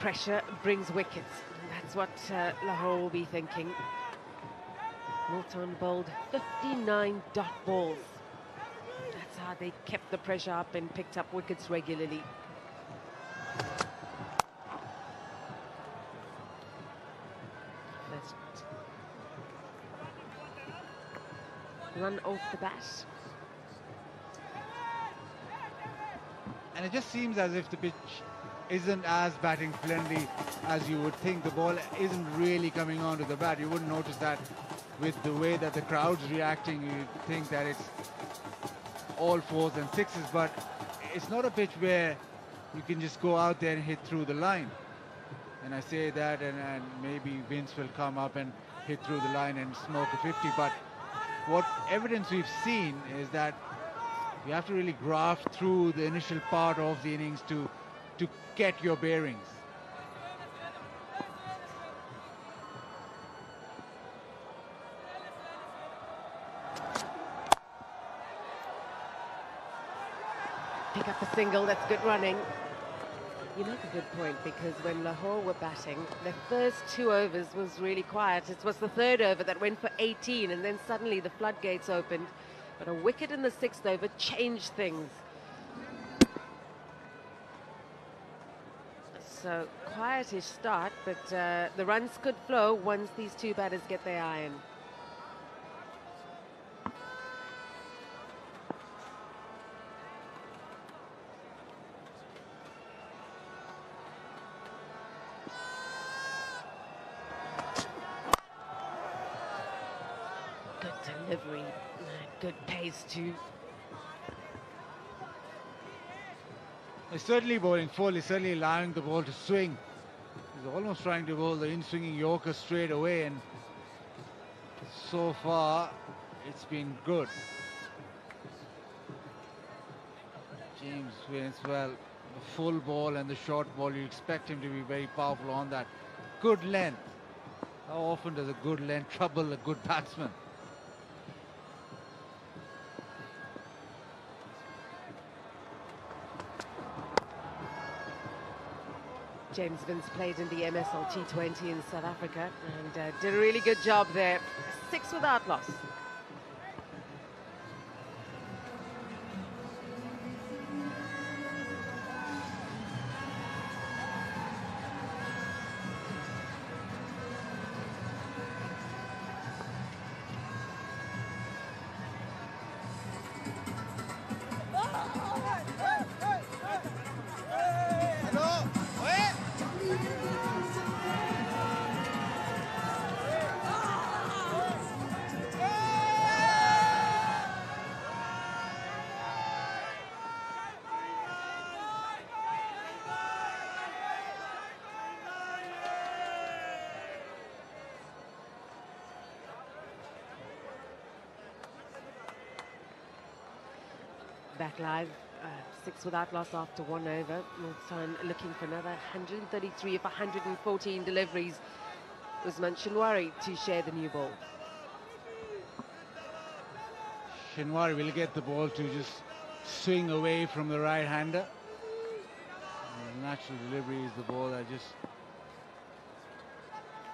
pressure brings wickets. And that's what Lahore will be thinking. Multan bowled 59 dot balls. That's how they kept the pressure up and picked up wickets regularly. First run off the bat. And it just seems as if the pitch isn't as batting friendly as you would think. The ball isn't really coming onto the bat. You wouldn't notice that with the way that the crowd's reacting. You'd think that it's all fours and sixes, but it's not a pitch where you can just go out there and hit through the line. And I say that, and maybe Vince will come up and hit through the line and smoke a 50, but what evidence we've seen is that you have to really graft through the initial part of the innings to get your bearings. Pick up a single, that's good running. You make a good point, because when Lahore were batting, their first 2 overs was really quiet. It was the 3rd over that went for 18, and then suddenly the floodgates opened. But a wicket in the 6th over changed things. So, quietish start, but the runs could flow once these 2 batters get their iron. Good delivery, good pace too. He's certainly bowling full. He's certainly allowing the ball to swing. He's almost trying to bowl the in-swinging Yorker straight away, and so far it's been good. James Vince, well, the full ball and the short ball, you expect him to be very powerful on that. Good length. How often does a good length trouble a good batsman? James Vince played in the MSL T20 in South Africa and did a really good job there. 6 without loss. Back live, 6 without loss after 1 over. Multan looking for another 133 of 114 deliveries. Usman Shinwari to share the new ball. Shinwari will get the ball to just swing away from the right-hander. Natural delivery is the ball that just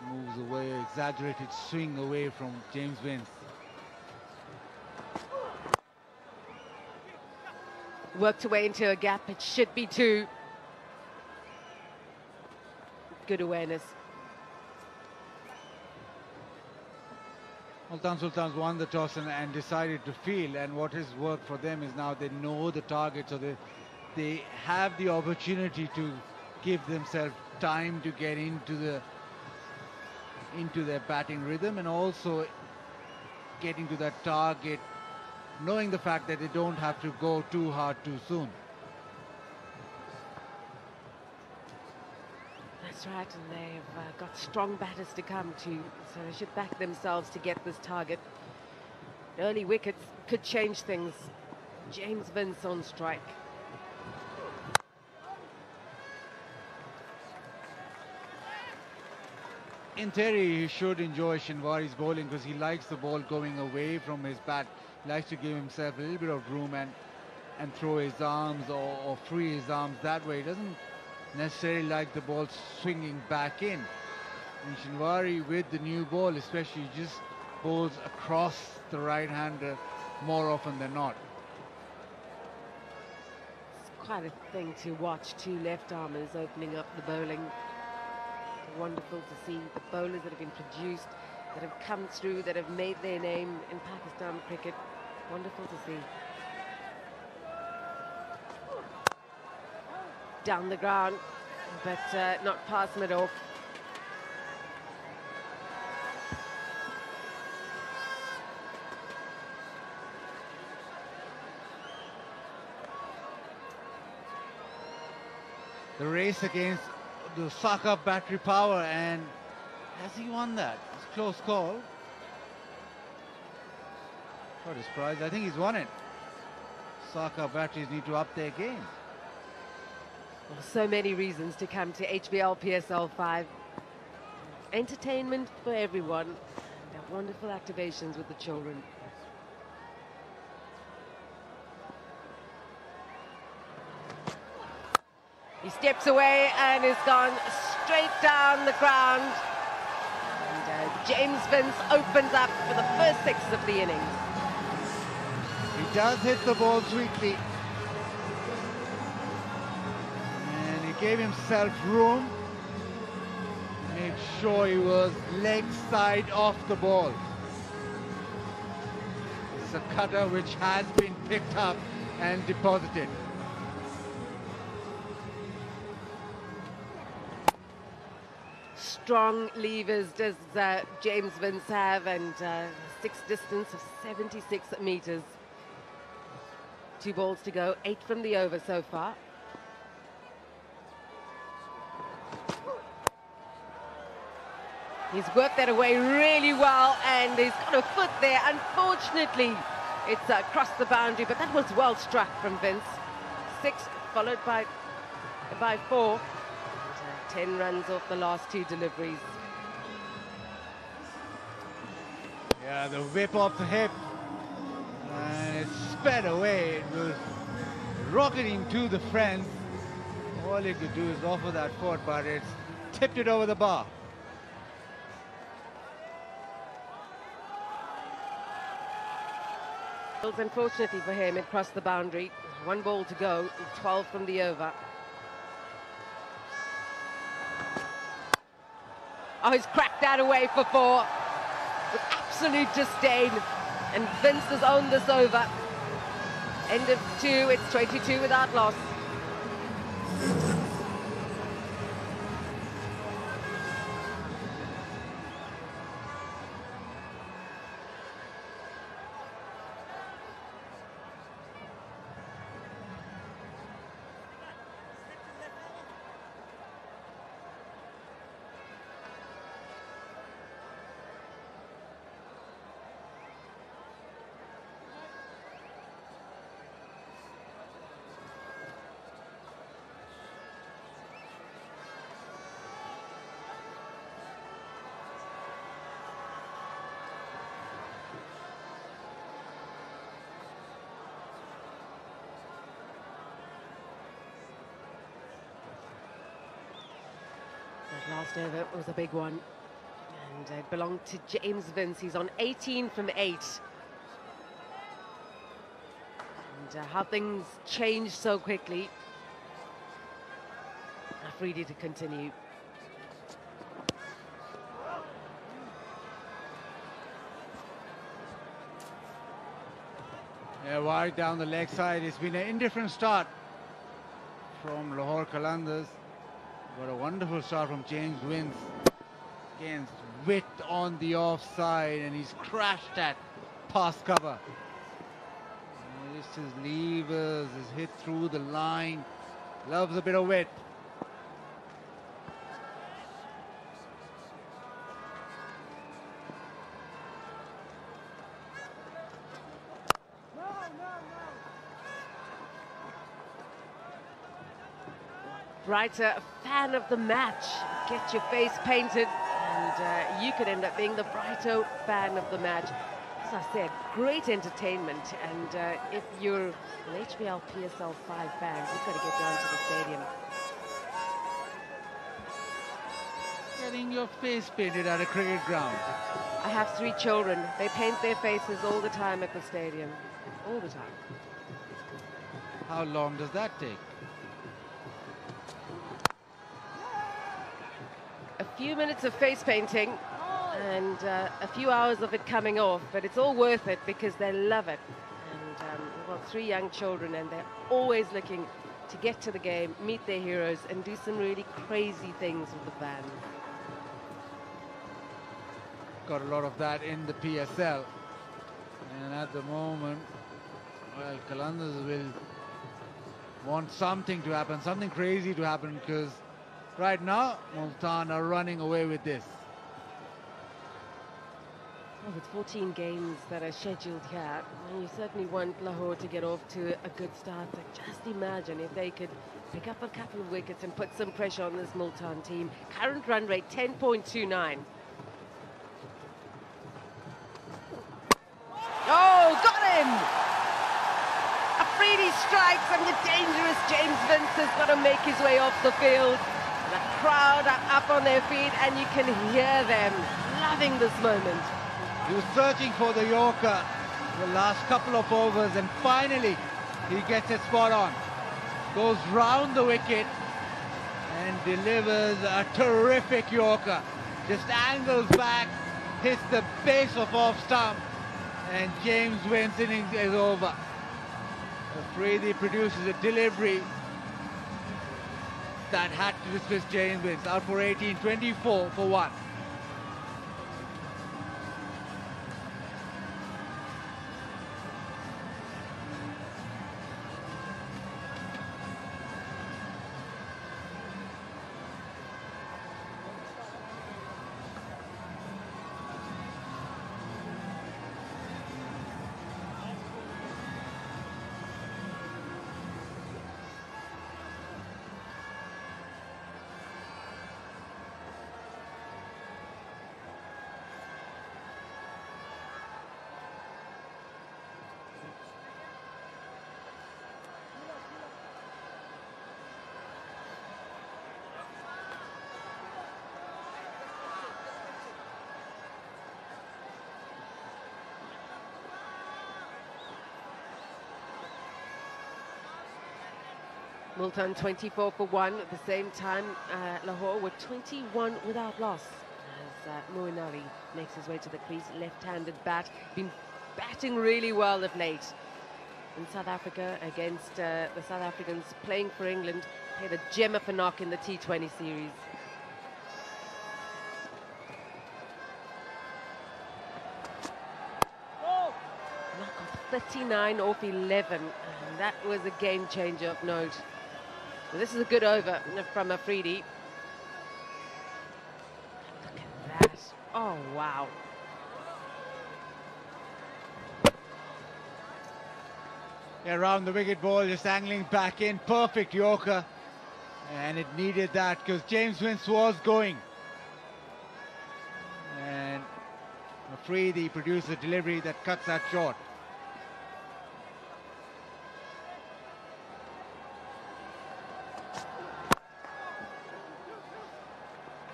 moves away, exaggerated swing away from James Vince. Worked away into a gap, it should be 2. Good awareness. Sultans won the toss and decided to field, and what has worked for them is now they know the target, so they have the opportunity to give themselves time to get into their batting rhythm, and also getting to that target, knowing the fact that they don't have to go too hard too soon. That's right, and they've got strong batters to come to, so they should back themselves to get this target. Early wickets could change things. James Vince on strike. In theory, he should enjoy Shinwari's bowling because he likes the ball going away from his bat. He likes to give himself a little bit of room and throw his arms or free his arms that way. He doesn't necessarily like the ball swinging back in. And Shinwari, with the new ball especially, just bowls across the right-hander more often than not. It's quite a thing to watch, two left-armers opening up the bowling. Wonderful to see the bowlers that have been produced, that have come through, that have made their name in Pakistan cricket. Wonderful to see. Down the ground, but not past mid-off. The race against the Saka battery power, and has he won that? It's a close call. What a surprise. I think he's won it. Saka batteries need to up their game. Well, so many reasons to come to HBL PSL 5. Entertainment for everyone. And wonderful activations with the children. He steps away and is gone straight down the ground. And James Vince opens up for the first 6 of the innings. He does hit the ball sweetly. And he gave himself room. Made sure he was leg side off the ball. It's a cutter which has been picked up and deposited. Strong levers does James Vince have, and 6 distance of 76 meters. 2 balls to go, 8 from the over so far. He's worked that away really well, and he's got a foot there. Unfortunately, it's across the boundary, but that was well struck from Vince. 6 followed by 4. 10 runs off the last 2 deliveries. Yeah, the whip off the hip. And it sped away. It was rocketing to the fence. All he could do is offer that foot, but it's tipped it over the bar. Unfortunately for him, it crossed the boundary. 1 ball to go, 12 from the over. Oh, he's cracked that away for 4 with absolute disdain. And Vince has owned this over. End of 2, it's 22 without loss. That last over was a big one, and it belonged to James Vince. He's on 18 from 8. And how things change so quickly. Afridi to continue. Yeah, wide down the leg side. It's been an indifferent start from Lahore Qalandars. What a wonderful start from James Vince against wit on the offside, and he's crashed that pass cover. And just his levers, his hit through the line. Loves a bit of wit. Brighter, a fan of the match. Get your face painted, and you could end up being the Brighter fan of the match. As I said, great entertainment, and if you're an HBL PSL 5 fan, you've got to get down to the stadium. your face painted at a cricket ground? I have 3 children. They paint their faces all the time at the stadium. All the time. How long does that take? A few minutes of face painting and a few hours of it coming off, but it's all worth it because they love it. And we've got 3 young children and they're always looking to get to the game, meet their heroes and do some really crazy things with the band. Got a lot of that in the PSL. And at the moment, well, Qalandars will want something to happen, something crazy to happen, because right now, Multan are running away with this. Well, with 14 games that are scheduled here, you certainly want Lahore to get off to a good start. Just imagine if they could pick up a couple of wickets and put some pressure on this Multan team. Current run rate, 10.29. Oh, got him! Afridi strikes and the dangerous James Vince has got to make his way off the field. The crowd are up on their feet and you can hear them loving this moment. He was searching for the Yorker the last couple of overs and finally he gets it spot on. Goes round the wicket and delivers a terrific Yorker. Just angles back, hits the base of off stump, and James Wynn's innings is over. Afridi produces a delivery that had to dismiss James Wynn. Out for 18, 24 for 1. Multan 24 for 1. At the same time, Lahore were 21 without loss. As Moeen Ali makes his way to the crease, left-handed bat. Been batting really well of late. In South Africa against the South Africans playing for England. Played a gem of a knock in the T20 series. Knock of 39 off 11. And that was a game changer of note. Well, this is a good over from Afridi. Look at that. Oh, wow. Yeah, around the wicket ball, just angling back in. Perfect Yorker. And it needed that because James Wynn was going. And Afridi produced a delivery that cuts that short.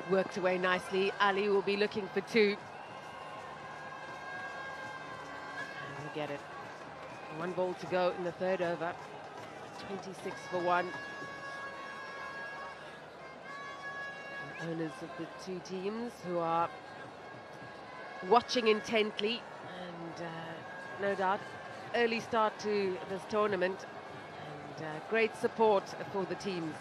Worked away nicely. Ali will be looking for 2. And we get it. 1 ball to go in the 3rd over. 26 for 1. The owners of the 2 teams who are watching intently, and no doubt early start to this tournament, and great support for the teams.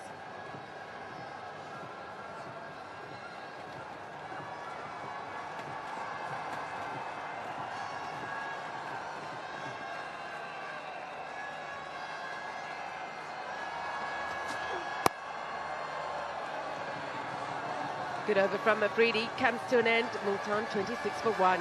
Good over from Afridi, comes to an end. Multan 26 for 1.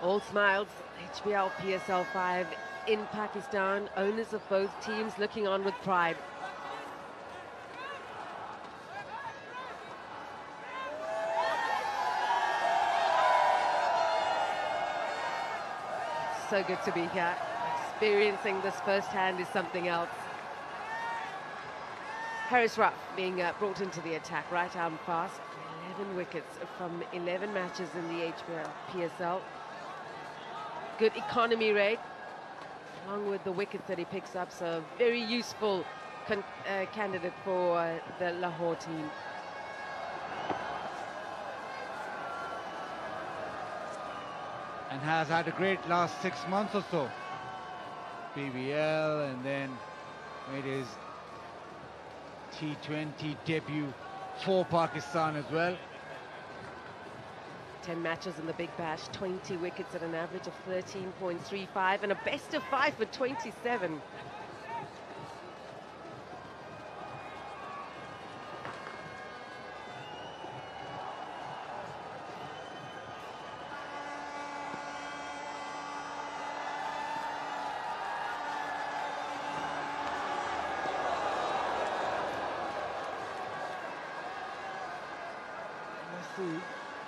All smiles, HBL PSL 5 in Pakistan. Owners of both teams looking on with pride. So good to be here. Experiencing this firsthand is something else. Harris Ruff being brought into the attack, right arm fast. 11 wickets from 11 matches in the HBL PSL. Good economy rate, along with the wickets that he picks up, so very useful candidate for the Lahore team. And has had a great last 6 months or so. PBL, and then made his T20 debut for Pakistan as well. 10 matches in the Big Bash, 20 wickets at an average of 13.35 and a best of 5 for 27.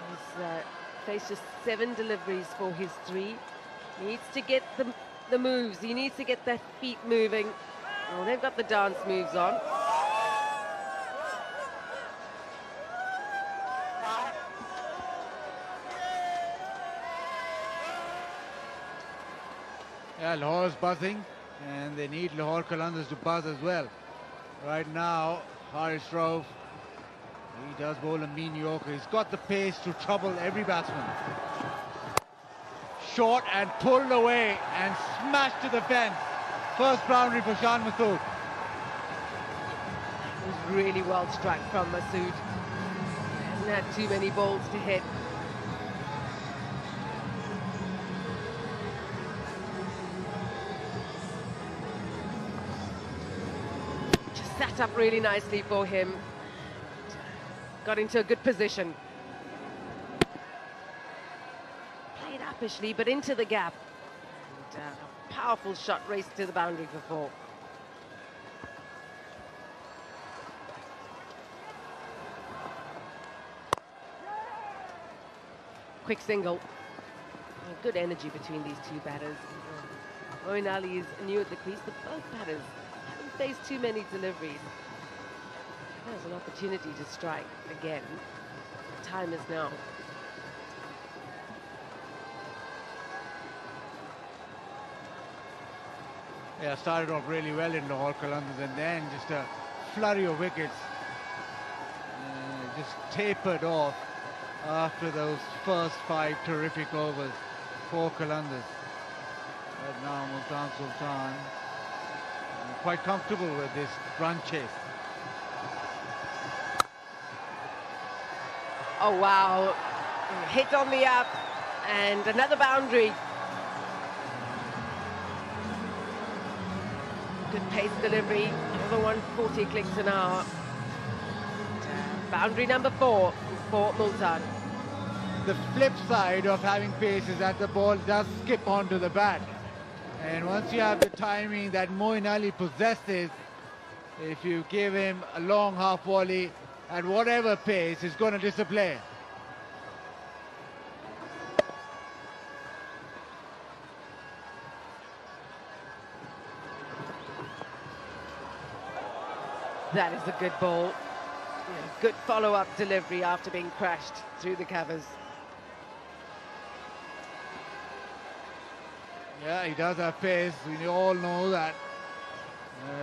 He's faced just 7 deliveries for his 3. Needs to get the moves. He needs to get their feet moving. Oh, they've got the dance moves on. Yeah, Lahore's buzzing, and they need Lahore Qalandars to buzz as well. Right now, Harris Rauf, he does bowl a mean Yorker. He's got the pace to trouble every batsman. Short and pulled away and smashed to the fence. First boundary for Shan Masood. It was really well struck from Masood. Hasn't had too many balls to hit. Just sat up really nicely for him. Got into a good position. Played uppishly, but into the gap. And, a powerful shot raced to the boundary for 4. Quick single. Good energy between these two batters. Moeen Ali is new at the crease, but both batters haven't faced too many deliveries. There's an opportunity to strike again. The time is now. Yeah, started off really well in Lahore Qalandars, and then just a flurry of wickets. Just tapered off after those first 5 terrific overs for Qalandars. But now Multan Sultan quite comfortable with this run chase. Oh, wow. Hit on the up and another boundary. Good pace delivery, another 140 clicks an hour. Boundary number 4 for Multan. The flip side of having pace is that the ball does skip onto the bat. And once you have the timing that Moeen Ali possesses, if you give him a long half volley at whatever pace, he's going to display. That is a good ball. Yeah, good follow-up delivery after being crashed through the covers. Yeah, he does have pace. We all know that.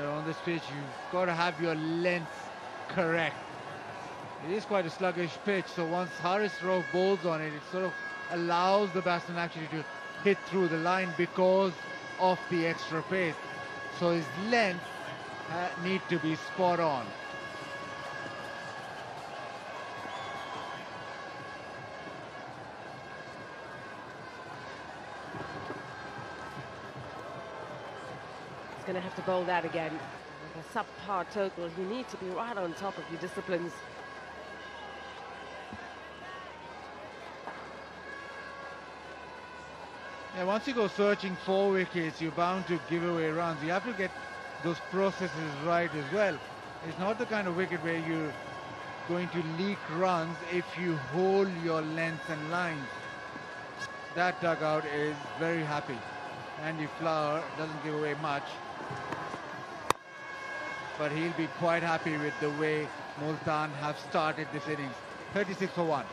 On this pitch, you've got to have your length correct. It is quite a sluggish pitch, so once Harris Rauf bowls on it, it sort of allows the batsman actually to hit through the line because of the extra pace. So his length need to be spot on. He's going to have to bowl that again. With a subpar total, you need to be right on top of your disciplines. Yeah, once you go searching for wickets, you're bound to give away runs. You have to get those processes right as well. It's not the kind of wicket where you're going to leak runs if you hold your length and lines. That dugout is very happy. Andy Flower doesn't give away much, but he'll be quite happy with the way Multan have started this innings. 36 for 1.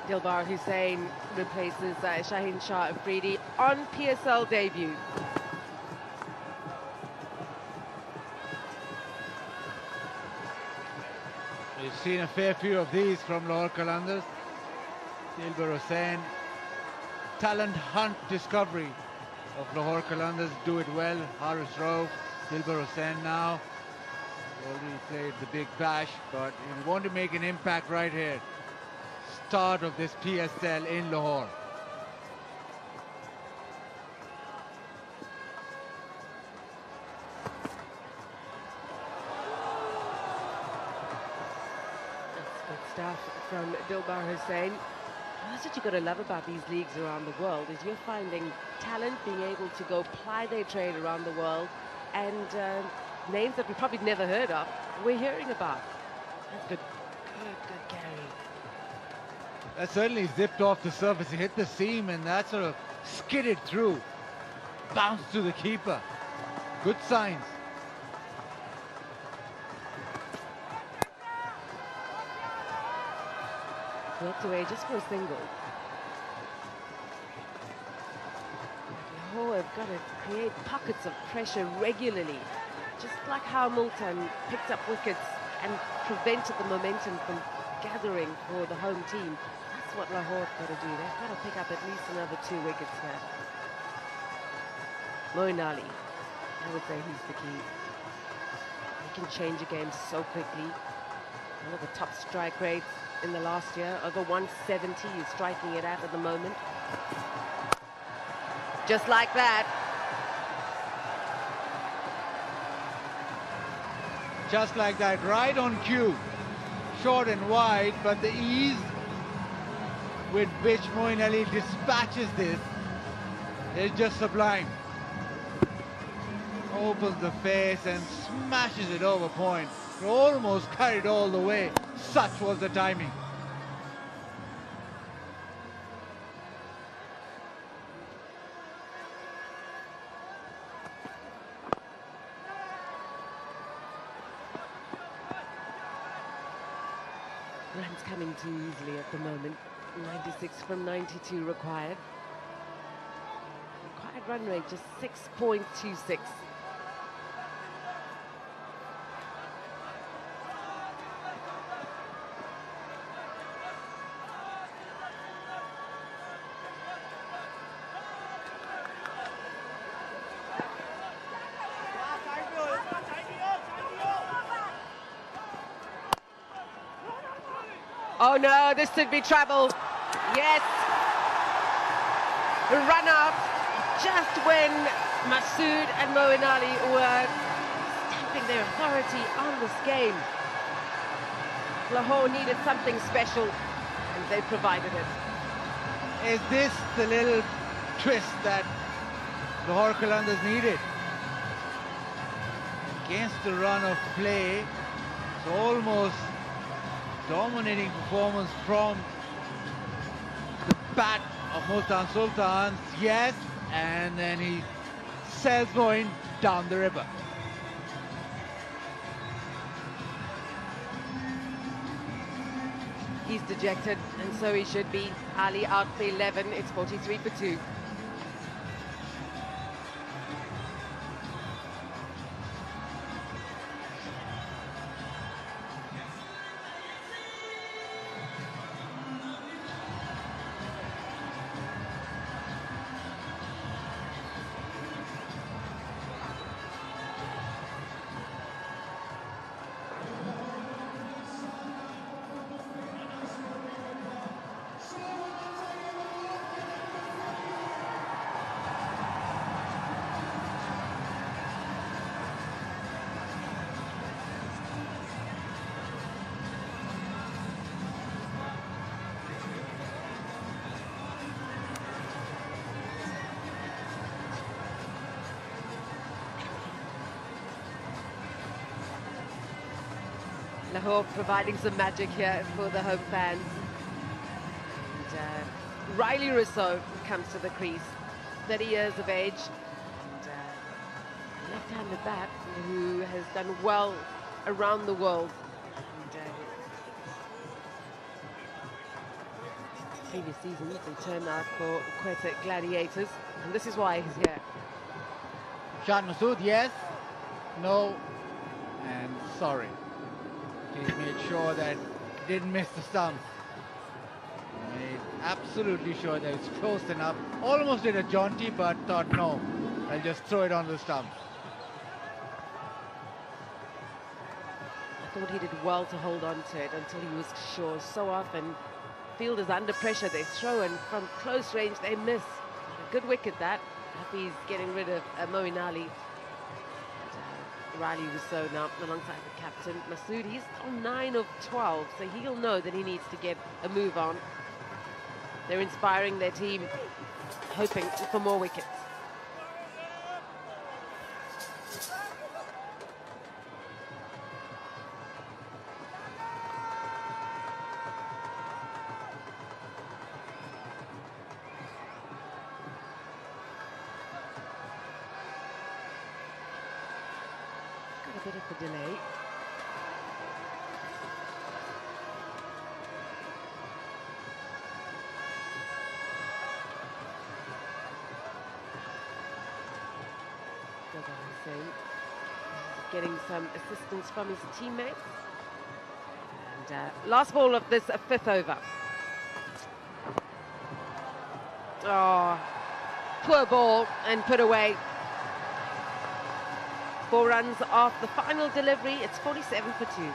Dilbar Hussain replaces Shaheen Shah Afridi on PSL debut. We've seen a fair few of these from Lahore Qalandars. Dilbar Hussain, talent hunt discovery of Lahore Qalandars, do it well. Haris Rauf, Dilbar Hussain now. Already played the big bash, but you want to make an impact right here. Start of this PSL in Lahore. That's good stuff from Dilbar Hussain. That's what you've got to love about these leagues around the world, is you're finding talent being able to go ply their trade around the world, and names that we probably never heard of, we're hearing about. That's good, good carry. That certainly zipped off the surface. He hit the seam and that sort of skidded through. Bounced to the keeper. Good signs. Knocked away just for a single. Lahore have got to create pockets of pressure regularly. Just like how Multan picked up wickets and prevented the momentum from gathering for the home team. That's what Lahore have got to do. They've got to pick up at least another 2 wickets here. Moeen Ali, I would say he's the key. He can change a game so quickly. One of the top strike rates in the last year, over 170 he's striking it at the moment. Just like that. Just like that, right on cue. Short and wide, but the ease with which Moeen Ali dispatches this is just sublime. Opens the face and smashes it over point. It almost carried all the way. Such was the timing. Runs coming too easily at the moment. 96 from 92 required. Required run rate just 6.26. Oh no, this could be trouble. Yes. Run out just when Masood and Moeen Ali were stamping their authority on this game. Lahore needed something special, and they provided it. Is this the little twist that Lahore Qalandars needed? Against the run of play, it's almost dominating performance from the bat of Multan Sultans, yes, and then he sails going down the river. He's dejected, and so he should be. Ali out for 11. It's 43 for 2. Lahore providing some magic here for the home fans. And, Riley Rousseau comes to the crease, 30 years of age. And, left-handed bat who has done well around the world. And, previous seasons they turned out for Quetta Gladiators, and this is why he's here. Shah Masood, yes, no, and sorry. He made sure that he didn't miss the stumps. He made absolutely sure that it's close enough. Almost did a jaunty, but thought, no, I'll just throw it on the stumps. I thought he did well to hold on to it until he was sure. So often, fielders under pressure, they throw, and from close range, they miss. A good wicket, that. Happy he's getting rid of Moeen Ali. Riley Rousseau now alongside the captain Masood. He's on 9 of 12, so he'll know that he needs to get a move on. They're inspiring their team, hoping for more wickets. A bit of a delay. Getting some assistance from his teammates. And last ball of this 5th over. Oh, poor ball and put away. 4 runs off the final delivery. It's 47 for 2.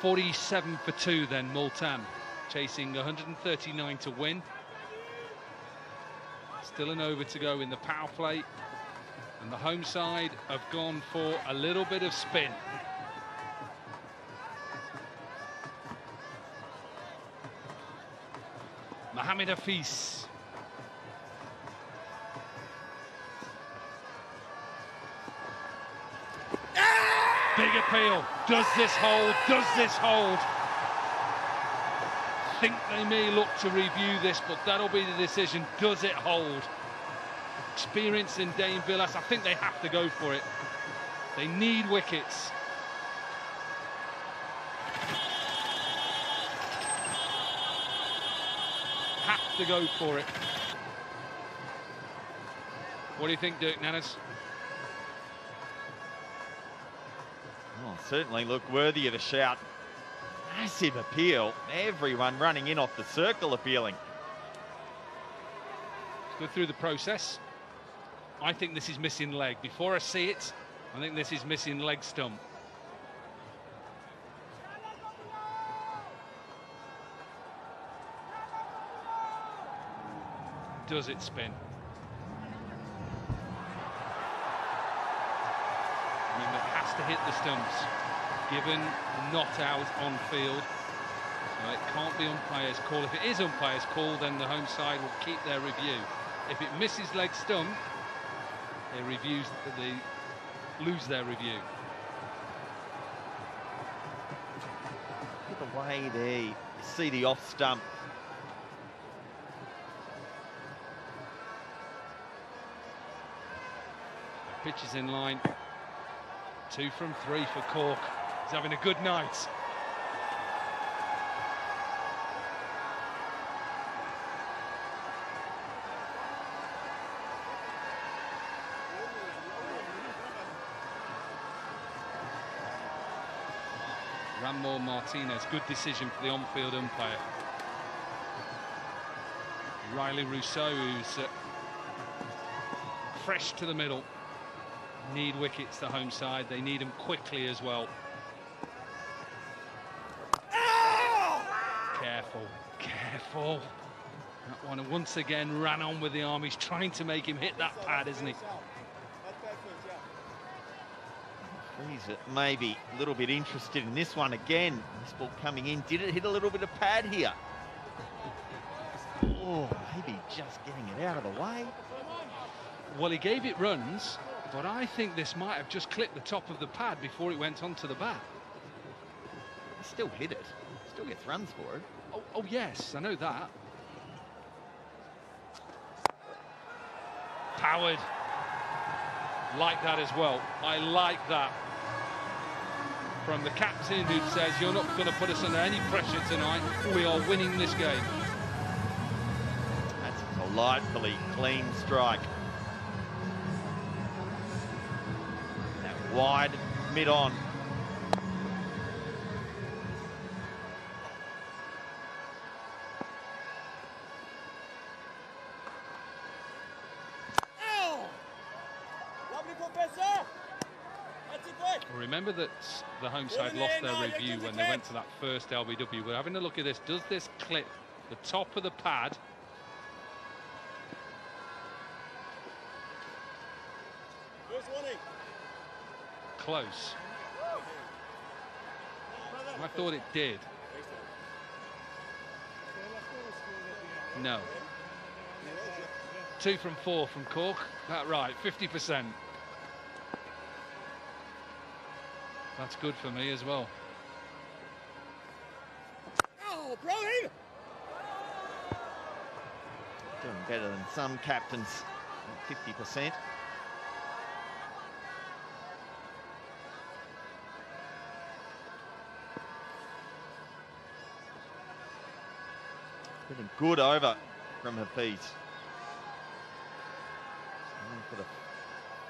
.47 for 2 then, Multan, chasing 139 to win. Still an over to go in the power play, and the home side have gone for a little bit of spin. Mohamed Hafiz. Big appeal. Does this hold? Does this hold? Think they may look to review this, but that'll be the decision. Does it hold? Experience in Dane Villas. I think they have to go for it. They need wickets. Have to go for it. What do you think, Dirk Nannes? Well, certainly look worthy of a shout. massive appeal. Everyone running in off the circle appealing. Let's go through the process. I think this is missing leg. Before I see it, I think this is missing leg stump. Does it spin? Remember, it has to hit the stumps. Given not out on field, so it can't be umpire's call. If it is umpire's call, then the home side will keep their review. If it misses leg stump, they lose their review. Look at the way there, you see the off stump. Pitch is in line. 2 from 3 for Cork. He's having a good night. Ramon Martinez, good decision for the on-field umpire. Riley Rousseau, who's fresh to the middle. Need wickets, the home side. They need them quickly as well. Careful, careful. That one once again ran on with the arm. He's trying to make him hit that pad, isn't he? He's maybe a little bit interested in this one again. This ball coming in. Did it hit a little bit of pad here? Oh, maybe just getting it out of the way. Well, he gave it runs, but I think this might have just clipped the top of the pad before it went onto the bat. He still hit it. Still gets runs for it. Oh yes, I know that. Powered. Like that as well. I like that. From the captain who says, you're not going to put us under any pressure tonight. We are winning this game. That's a delightfully clean strike. That wide mid-on. Remember that the home side lost their review when they went to that first LBW. We're having a look at this. Does this clip the top of the pad? Close. I thought it did. No. 2 from 4 from Cork. That right, 50%. That's good for me as well. Oh, doing better than some captains at 50%. Getting good over from Hafiz. For the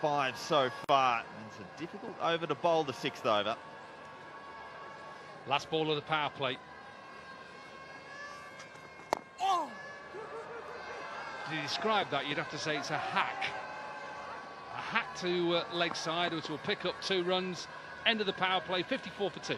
5 so far. It's a difficult over to bowl the 6th over. Last ball of the power play. Oh. To describe that, you'd have to say it's a hack. A hack to leg side, which will pick up 2 runs. End of the power play, 54 for 2.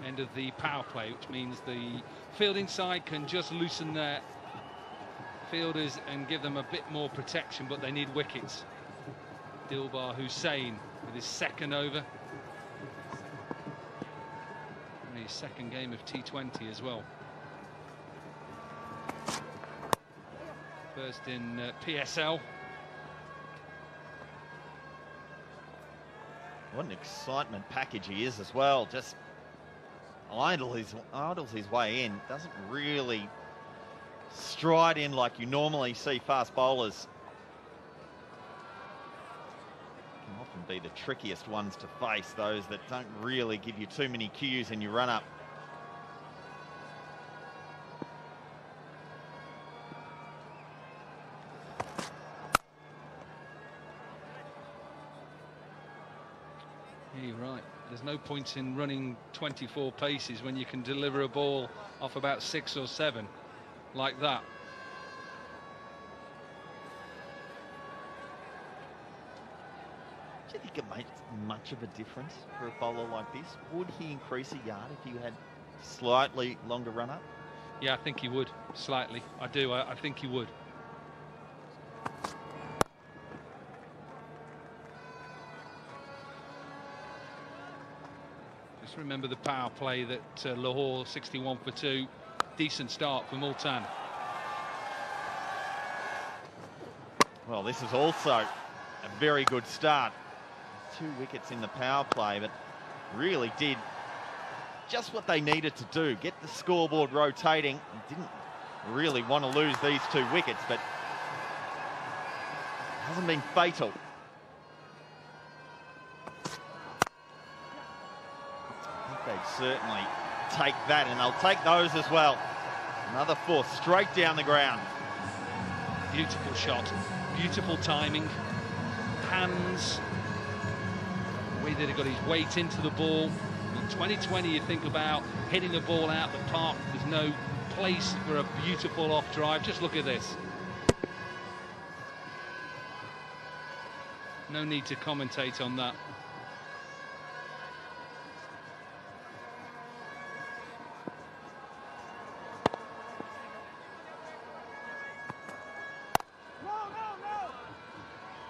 End of the power play, which means the fielding side can just loosen their fielders and give them a bit more protection, but they need wickets. Dilbar Hussain with his 2nd over. his second game of T20 as well. First in PSL. What an excitement package he is as well. Just idles his way in. Doesn't really stride in like you normally see fast bowlers. Can often be the trickiest ones to face, those that don't really give you too many cues in your run-up. Yeah, you're right. There's no point in running 24 paces when you can deliver a ball off about 6 or 7 like that. Do you think it makes much of a difference for a bowler like this? Would he increase a yard if he had slightly longer run-up? Yeah, I think he would, slightly. I do, I think he would. Just remember the power play that Lahore 61 for 2. Decent start for Multan. Well, this is also a very good start. 2 wickets in the power play, but really did just what they needed to do. Get the scoreboard rotating. Didn't really want to lose these 2 wickets, but hasn't been fatal. I think they'd certainly take that, and they'll take those as well. Another 4 straight down the ground. Beautiful shot, beautiful timing, hands, the way that he got his weight into the ball. In 2020, you think about hitting the ball out the park. There's no place for a beautiful off drive. Just look at this. No need to commentate on that.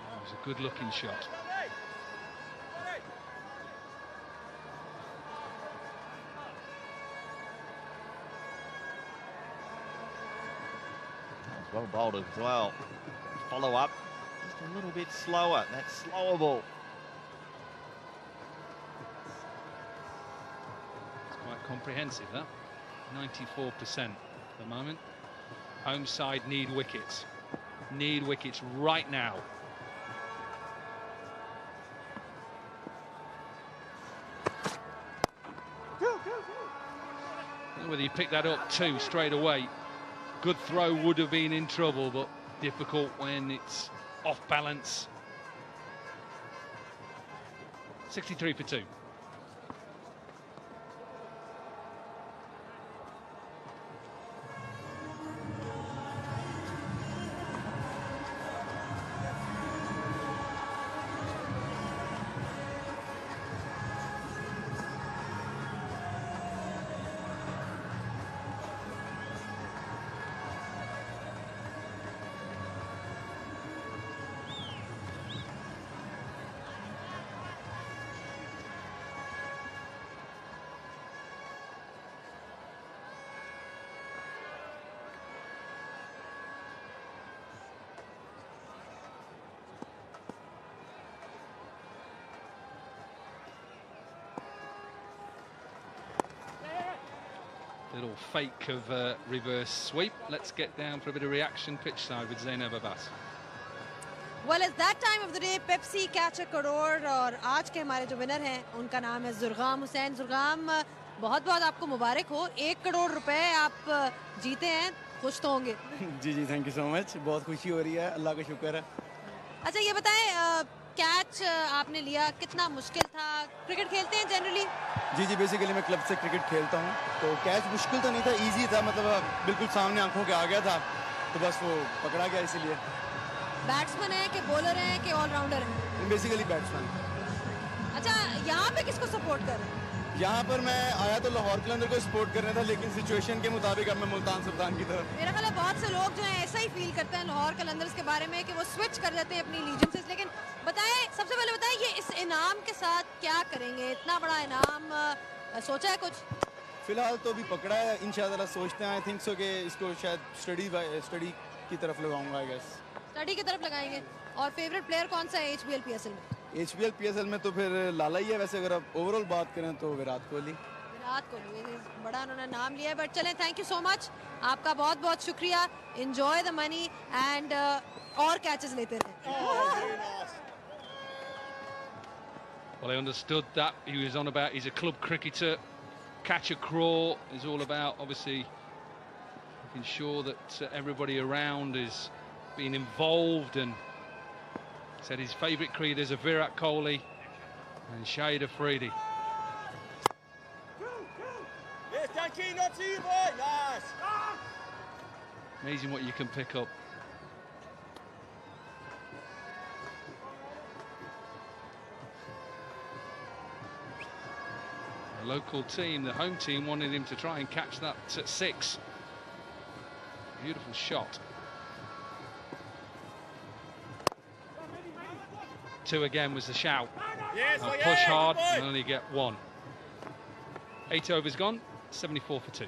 That was a good-looking shot. Well bowled as well. Follow up, just a little bit slower. That slower ball. It's quite comprehensive, that. 94% at the moment. Home side need wickets. Need wickets right now. I don't know whether you pick that up too straight away. Good throw would have been in trouble, but difficult when it's off balance. 63 for 2. Little fake of reverse sweep. Let's get down for a bit of reaction pitch side with Zainab Abbas. Well, it's that time of the day. Pepsi Catch a Crore और आज के हमारे जो winner हैं उनका नाम है जुर्गाम हुसैन. जुर्गाम, बहुत-बहुत आपको मुबारक हो. 1 करोड़ रुपए आप जीते हैं. खुश तो होंगे. जी जी, थैंक यू सो मच. बहुत खुशी हो रही है, अल्लाह का शुक्र है. अच्छा, ये बताएं, कैच आपने लिया, कितना मुश्किल था? क्रिकेट खेलते हैं जनरली? जी जी, बेसिकली मैं क्लब से क्रिकेट खेलता हूँ, तो कैच मुश्किल तो नहीं था, इजी था. मतलब बिल्कुल सामने आंखों के आ गया था, तो बस वो पकड़ा गया. इसीलिए बैट्समैन है कि बॉलर है कि ऑलराउंडर है? Basically batsman. अच्छा, यहाँ पे किसको सपोर्ट कर रहे हैं? यहाँ पर मैं आया तो लाहौर कलंदर को सपोर्ट करना था, लेकिन सिचुएशन के मुताबिक अब मैं मुल्तान सुल्तान की तरफ. मेरा ख्याल है बहुत से लोग जो है ऐसा ही फील करते हैं लाहौर कलंदर्स के बारे में कि वो स्विच कर देते हैं अपनी लीजेंड से. लेकिन बताएं, सबसे पहले बताएं, ये इस इनाम के साथ क्या करेंगे? इतना बड़ा इनाम, सोचा है कुछ? फिलहाल तो अभी पकड़ा है, इंशाल्लाह सोचते हैं आई थिंक सो कि इसको शायद स्टडी की तरफ लगाऊंगा आई गेस। स्टडी की तरफ लगाएंगे। और फेवरेट प्लेयर कौन सा है एचबीएल पीएसएल में? एचबीएल पीएसएल में तो फिर लाला ही है, वैसे अगर आप ओवरऑल बात करें तो विराट कोहली। विराट कोहली, बड़ा उन्होंने नाम लिया है। बट चलें, थैंक यू सो मच, आपका बहुत बहुत शुक्रिया। एंजॉय द मनी एंड और कैचेस लेते रहे। Well, I understood that he was on about he's a club cricketer. Catch a crawl is all about obviously making sure that everybody around is being involved, and said his favourite creators are Virat Kohli and Shahid Afridi. Amazing what you can pick up. The local team, the home team, wanted him to try and catch that at 6. Beautiful shot. 2 again was the shout. Now push hard and only get 1. 8 overs gone, 74 for 2.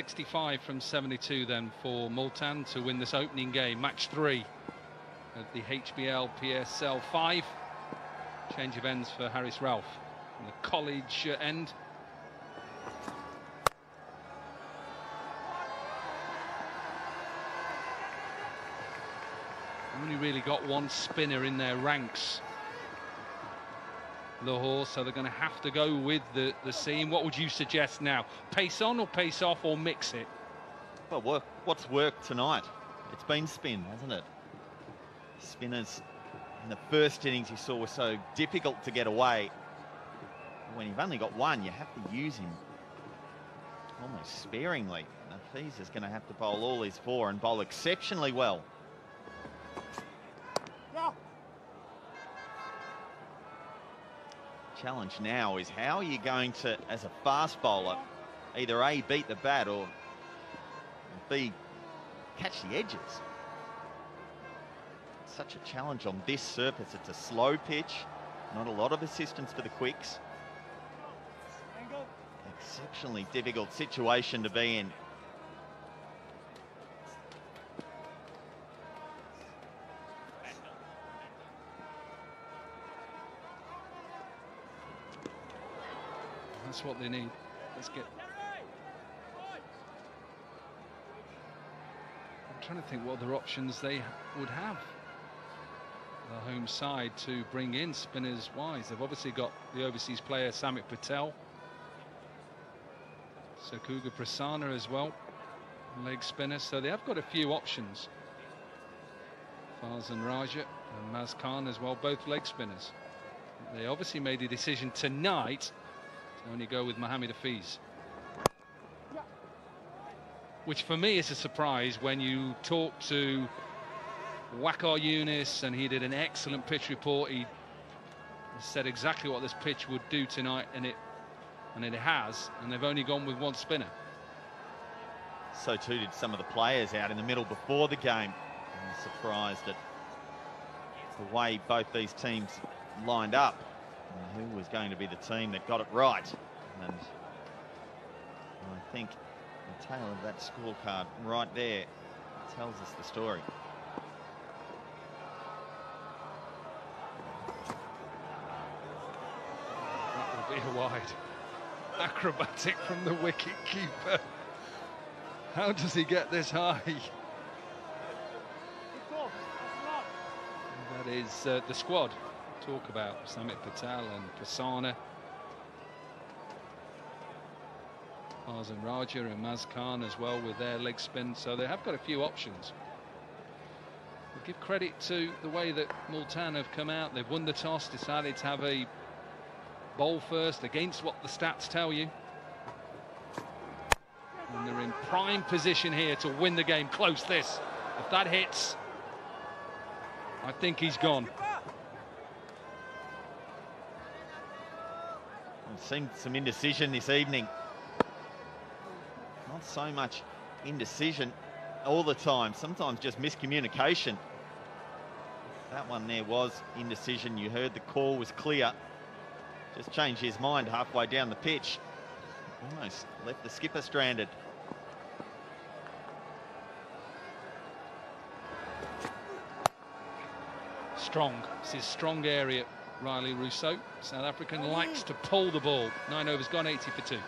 .65 from 72 then for Multan to win this opening game, match 3 at the HBL PSL 5. Change of ends for Harris Ralph in the college end. Only really got one spinner in their ranks, Lahore, so they're going to have to go with the seam. What would you suggest now? Pace on or pace off, or mix it? Well, what's worked tonight? It's been spin, hasn't it? Spinners in the first innings you saw were so difficult to get away. When you've only got one, you have to use him almost sparingly. Hafiz is going to have to bowl all his 4 and bowl exceptionally well. Challenge now is how are you going to, as a fast bowler, either A, beat the bat, or B, catch the edges. Such a challenge on this surface. It's a slow pitch, not a lot of assistance for the quicks. Exceptionally difficult situation to be in. That's what they need. Let's get... I'm trying to think what other options they would have. The home side to bring in spinners wise. They've obviously got the overseas player Samit Patel. Sakuga Prasanna as well, leg spinner. So they have got a few options. Farzan Raja and Maz Khan as well, both leg spinners. They obviously made a decision tonight to only go with Mohammad Hafiz, which for me is a surprise when you talk to Waqar Younis, and he did an excellent pitch report. He said exactly what this pitch would do tonight, and it has, and they've only gone with one spinner. So too did some of the players out in the middle before the game. I'm surprised at the way both these teams lined up. Who was going to be the team that got it right? And I think the tail of that scorecard right there tells us the story. That will be a wide. Acrobatic from the wicket keeper. How does he get this high? That is the squad. Talk about Samit Patel and Prasanna. Harzan Raja and Mazkhan as well with their leg spin, so they have got a few options. We'll give credit to the way that Multan have come out. They've won the toss, decided to have a bowl first against what the stats tell you. And they're in prime position here to win the game. Close this. If that hits, I think he's gone. I've seen some indecision this evening. Not so much indecision all the time, sometimes just miscommunication. That one there was indecision. You heard the call was clear. Just changed his mind halfway down the pitch. Almost left the skipper stranded. Strong. This is strong area, Riley Rousseau. South African likes to pull the ball. 9 overs gone, 80 for 2.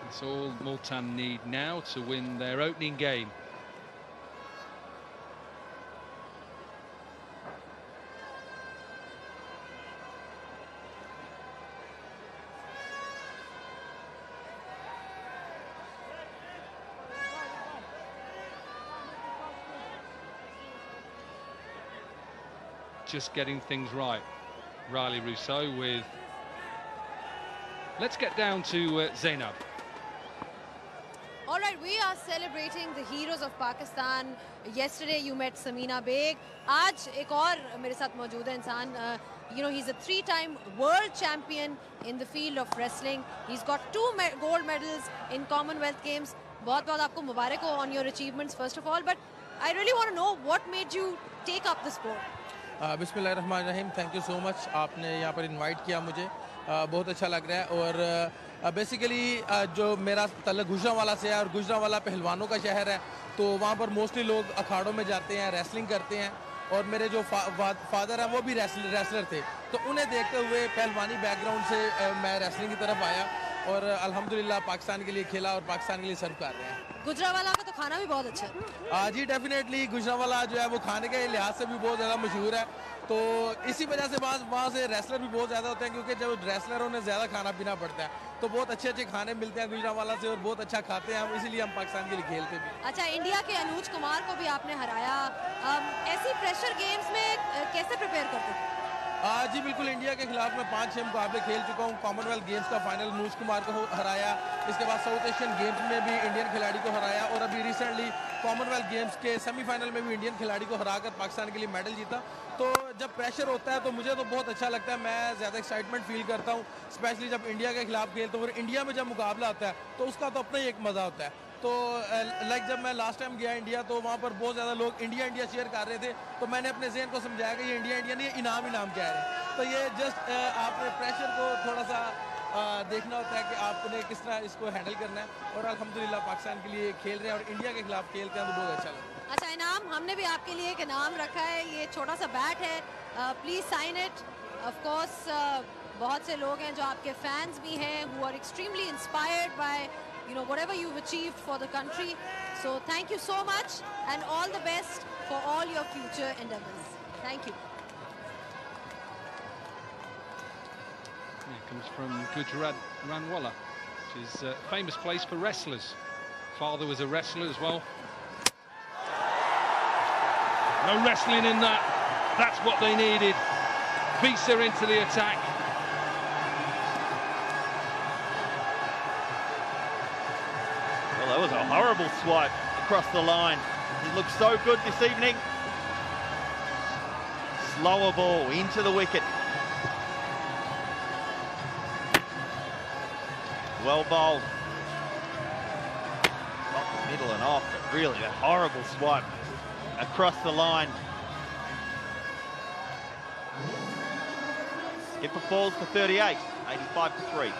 That's all Multan need now to win their opening game. Just getting things right. Riley Rousseau with... Let's get down to Zainab. All right, we are celebrating the heroes of Pakistan. Yesterday you met Samina Beg. आज एक और मेरे साथ मौजूद है इंसान. You know, he's a 3-time world champion in the field of wrestling. He's got 2 gold medals in Commonwealth Games. बहुत-बहुत आपको मुबारक हो on your achievements first of all. But I really want to know what made you take up the sport. बिस्मिल्लाहिर्रहमानिर्रहीम. Thank you so much. आपने यहाँ पर invite किया मुझे. बहुत अच्छा लग रहा है. और बेसिकली जो मेरा तल्लुक गुजरांवाला से है और गुजरांवाला पहलवानों का शहर है, तो वहाँ पर मोस्टली लोग अखाड़ों में जाते हैं, रेसलिंग करते हैं. और मेरे जो फादर हैं वो भी रेसलर थे, तो उन्हें देखते हुए पहलवानी बैकग्राउंड से मैं रेसलिंग की तरफ आया और अल्हम्दुलिल्लाह पाकिस्तान के लिए खेला और पाकिस्तान के लिए सर्व कर रहे हैं. गुजरांवाला का तो खाना भी बहुत अच्छा है. जी डेफिनेटली गुजरांवाला जो है वो खाने के लिहाज से भी बहुत ज़्यादा मशहूर है. तो इसी वजह से वहाँ से रेसलर भी बहुत ज़्यादा होते हैं, क्योंकि जब रेसलर उन्हें ज़्यादा खाना पीना पड़ता है, तो बहुत अच्छे अच्छे खाने मिलते हैं गुजरांवाला से और बहुत अच्छा खाते हैं हम, इसीलिए हम पाकिस्तान के लिए खेलते भी. अच्छा, इंडिया के अनुज कुमार को भी आपने हराया. ऐसी प्रेशर गेम्स में कैसे प्रिपेयर करते थे? जी बिल्कुल. इंडिया के खिलाफ मैं 5-6 मुकाबले खेल चुका हूँ. कॉमनवेल्थ गेम्स का फाइनल अनुज कुमार को हराया. इसके बाद साउथ एशियन गेम्स में भी इंडियन खिलाड़ी को हराया और अभी रिसेंटली कॉमनवेल्थ गेम्स के सेमीफाइनल में भी इंडियन खिलाड़ी को हराकर पाकिस्तान के लिए मेडल जीता. तो जब प्रेशर होता है तो मुझे तो बहुत अच्छा लगता है. मैं ज़्यादा एक्साइटमेंट फील करता हूँ, स्पेशली जब इंडिया के खिलाफ खेलता हूँ. और इंडिया में जब मुकाबला आता है तो उसका तो अपना ही एक मज़ा होता है. तो लाइक जब मैं लास्ट टाइम गया इंडिया, तो वहाँ पर बहुत ज़्यादा लोग इंडिया शेयर कर रहे थे, तो मैंने अपने ज़हन को समझाया कि ये इंडिया नहीं, इनाम कह रहे हैं. तो ये जस्ट आपने प्रेशर को थोड़ा सा देखना होता है कि आपने किस तरह इसको हैंडल करना है. और अल्हम्दुलिल्लाह पाकिस्तान के लिए खेल रहे हैं और इंडिया के खिलाफ खेलते हैं, तो बहुत अच्छा लगता है. अच्छा, इनाम हमने भी आपके लिए एक इनाम रखा है. ये छोटा सा बैट है, please sign it. Of course बहुत से लोग हैं जो आपके फैंस भी हैं, who are extremely inspired by whatever you've achieved for the country. So thank you so much and all the best for all your future endeavors. Thank you. It comes from Gujarat Ranwala, which is a famous place for wrestlers. Father was a wrestler as well. No wrestling in that. That's what they needed. Beats her into the attack. Well, that was a horrible swipe across the line. He looked so good this evening. Slower ball into the wicket. Well bowled. Not the middle and off, but really a horrible swipe across the line. Skipper falls for 38, 85 for 3.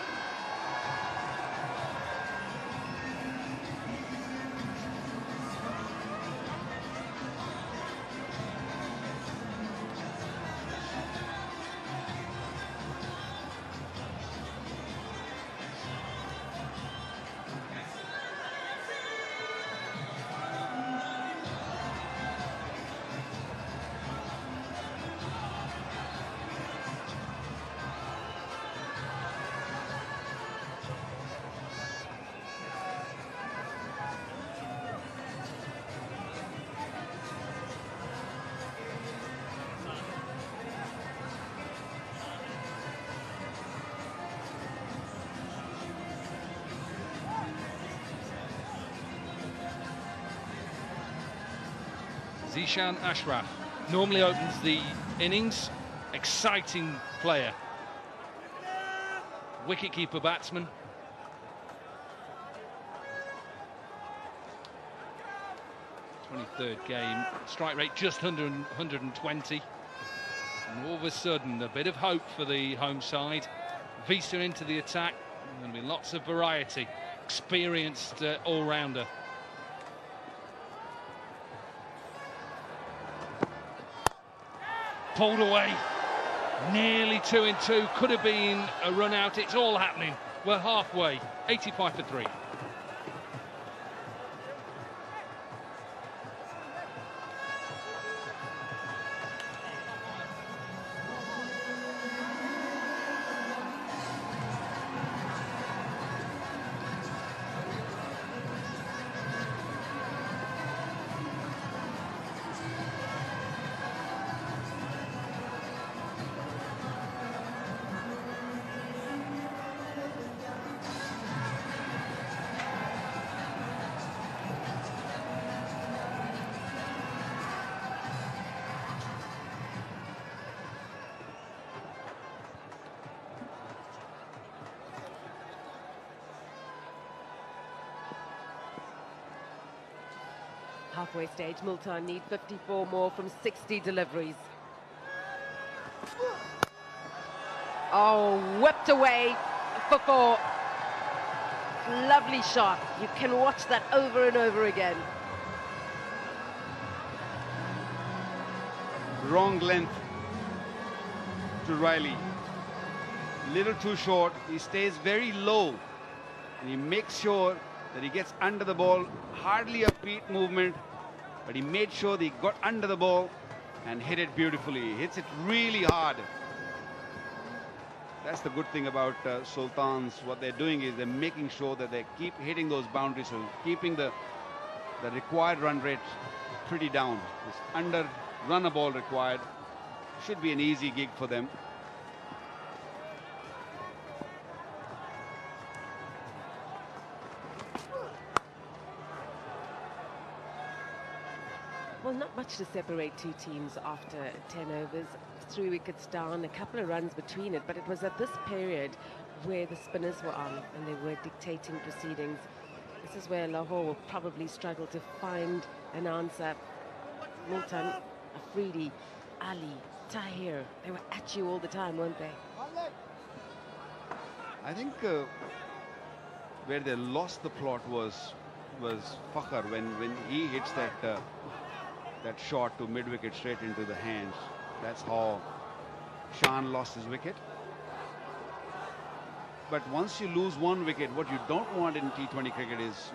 Zishan Ashraf normally opens the innings. Exciting player. Wicketkeeper batsman. Third game. Strike rate just under 120. And all of a sudden, a bit of hope for the home side. Visa into the attack. There'll be lots of variety. Experienced all-rounder. Pulled away, nearly 2 in 2, could have been a run out. It's all happening. We're halfway, 85 for 3. Halfway stage, Multan need 54 more from 60 deliveries. Oh, whipped away for 4. Lovely shot. You can watch that over and over again. Wrong length to Riley. Little too short. He stays very low. And he makes sure that he gets under the ball. Hardly a feet movement, but he made sure that he got under the ball and hit it beautifully. He hits it really hard. That's the good thing about Sultans. What they're doing is they're making sure that they keep hitting those boundaries, so keeping the required run rate pretty down. This under run a ball required should be an easy gig for them. Well, not much to separate two teams after 10 overs. 3 wickets down, a couple of runs between it, but it was at this period where the spinners were on and they were dictating proceedings. This is where Lahore will probably struggle to find an answer. Multan, Afridi, Ali, Tahir, they were at you all the time, weren't they? I think where they lost the plot was Fakhr when he hits that shot to mid-wicket straight into the hands. That's how Shan lost his wicket. But once you lose one wicket, what you don't want in T20 cricket is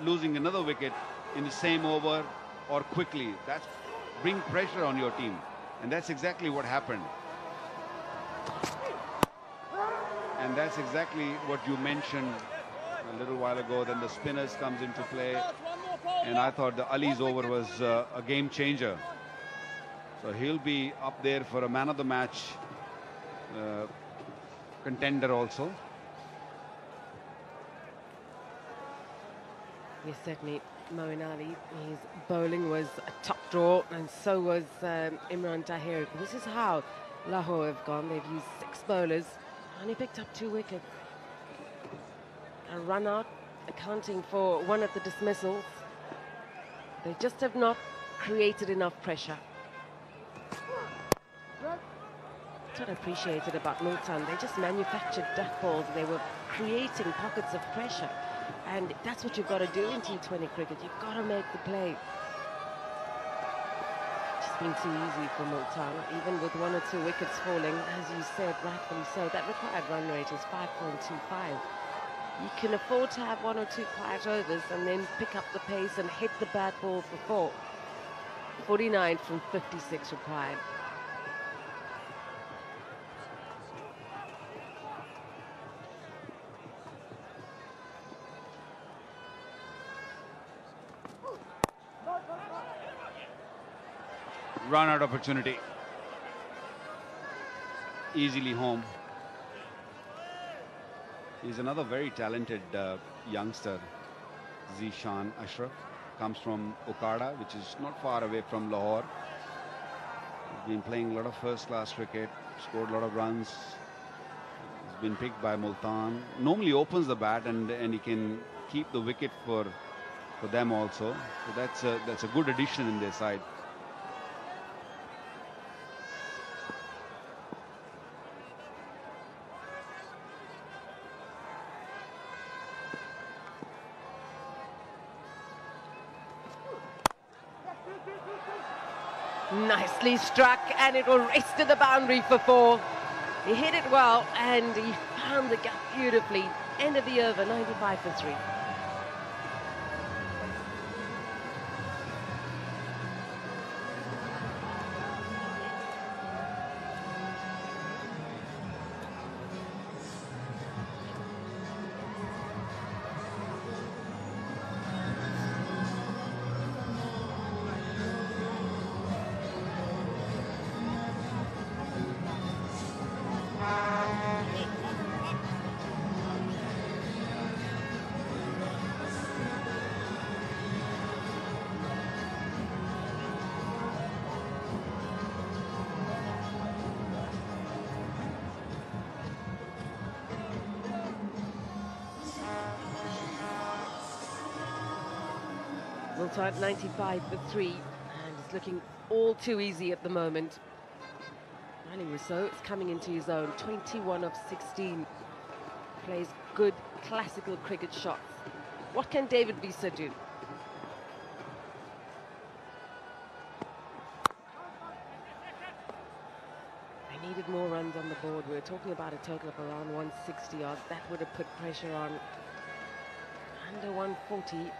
losing another wicket in the same over or quickly. That's bring pressure on your team, and that's exactly what happened. And that's exactly what you mentioned a little while ago. Then the spinners comes into play. And I thought the Ali's over was a game changer. So he'll be up there for a man of the match contender also. Yes, certainly. Moeen Ali, his bowling was a top draw, and so was Imran Tahir. This is how Lahore have gone. They've used 6 bowlers, and he picked up 2 wickets. a run out, accounting for one of the dismissals. They just have not created enough pressure. That's what I appreciated about Multan. They just manufactured duck balls. They were creating pockets of pressure. And that's what you've got to do in T20 cricket. You've got to make the play. It's been too easy for Multan, even with 1 or 2 wickets falling, as you said, rightfully so. That required run rate is 5.25. You can afford to have 1 or 2 quiet overs and then pick up the pace and hit the bat ball for 4. 49 from 56 required. Run out opportunity. Easily home. He's another very talented youngster, Zishan Ashraf. Comes from Okada, which is not far away from Lahore. He's been playing a lot of first-class cricket, scored a lot of runs. He's been picked by Multan. Normally opens the bat and he can keep the wicket for them also. So that's a good addition in their side. Nicely struck, and it will race to the boundary for 4. He hit it well, and he found the gap beautifully. End of the over, 95 for 3. Multan 95 for 3, and it's looking all too easy at the moment. Riley Rousseau is coming into his own, 21 of 16. Plays good classical cricket shots. What can David Visa do? They needed more runs on the board. We were talking about a total of around 160 odd. That would have put pressure on. Under 140.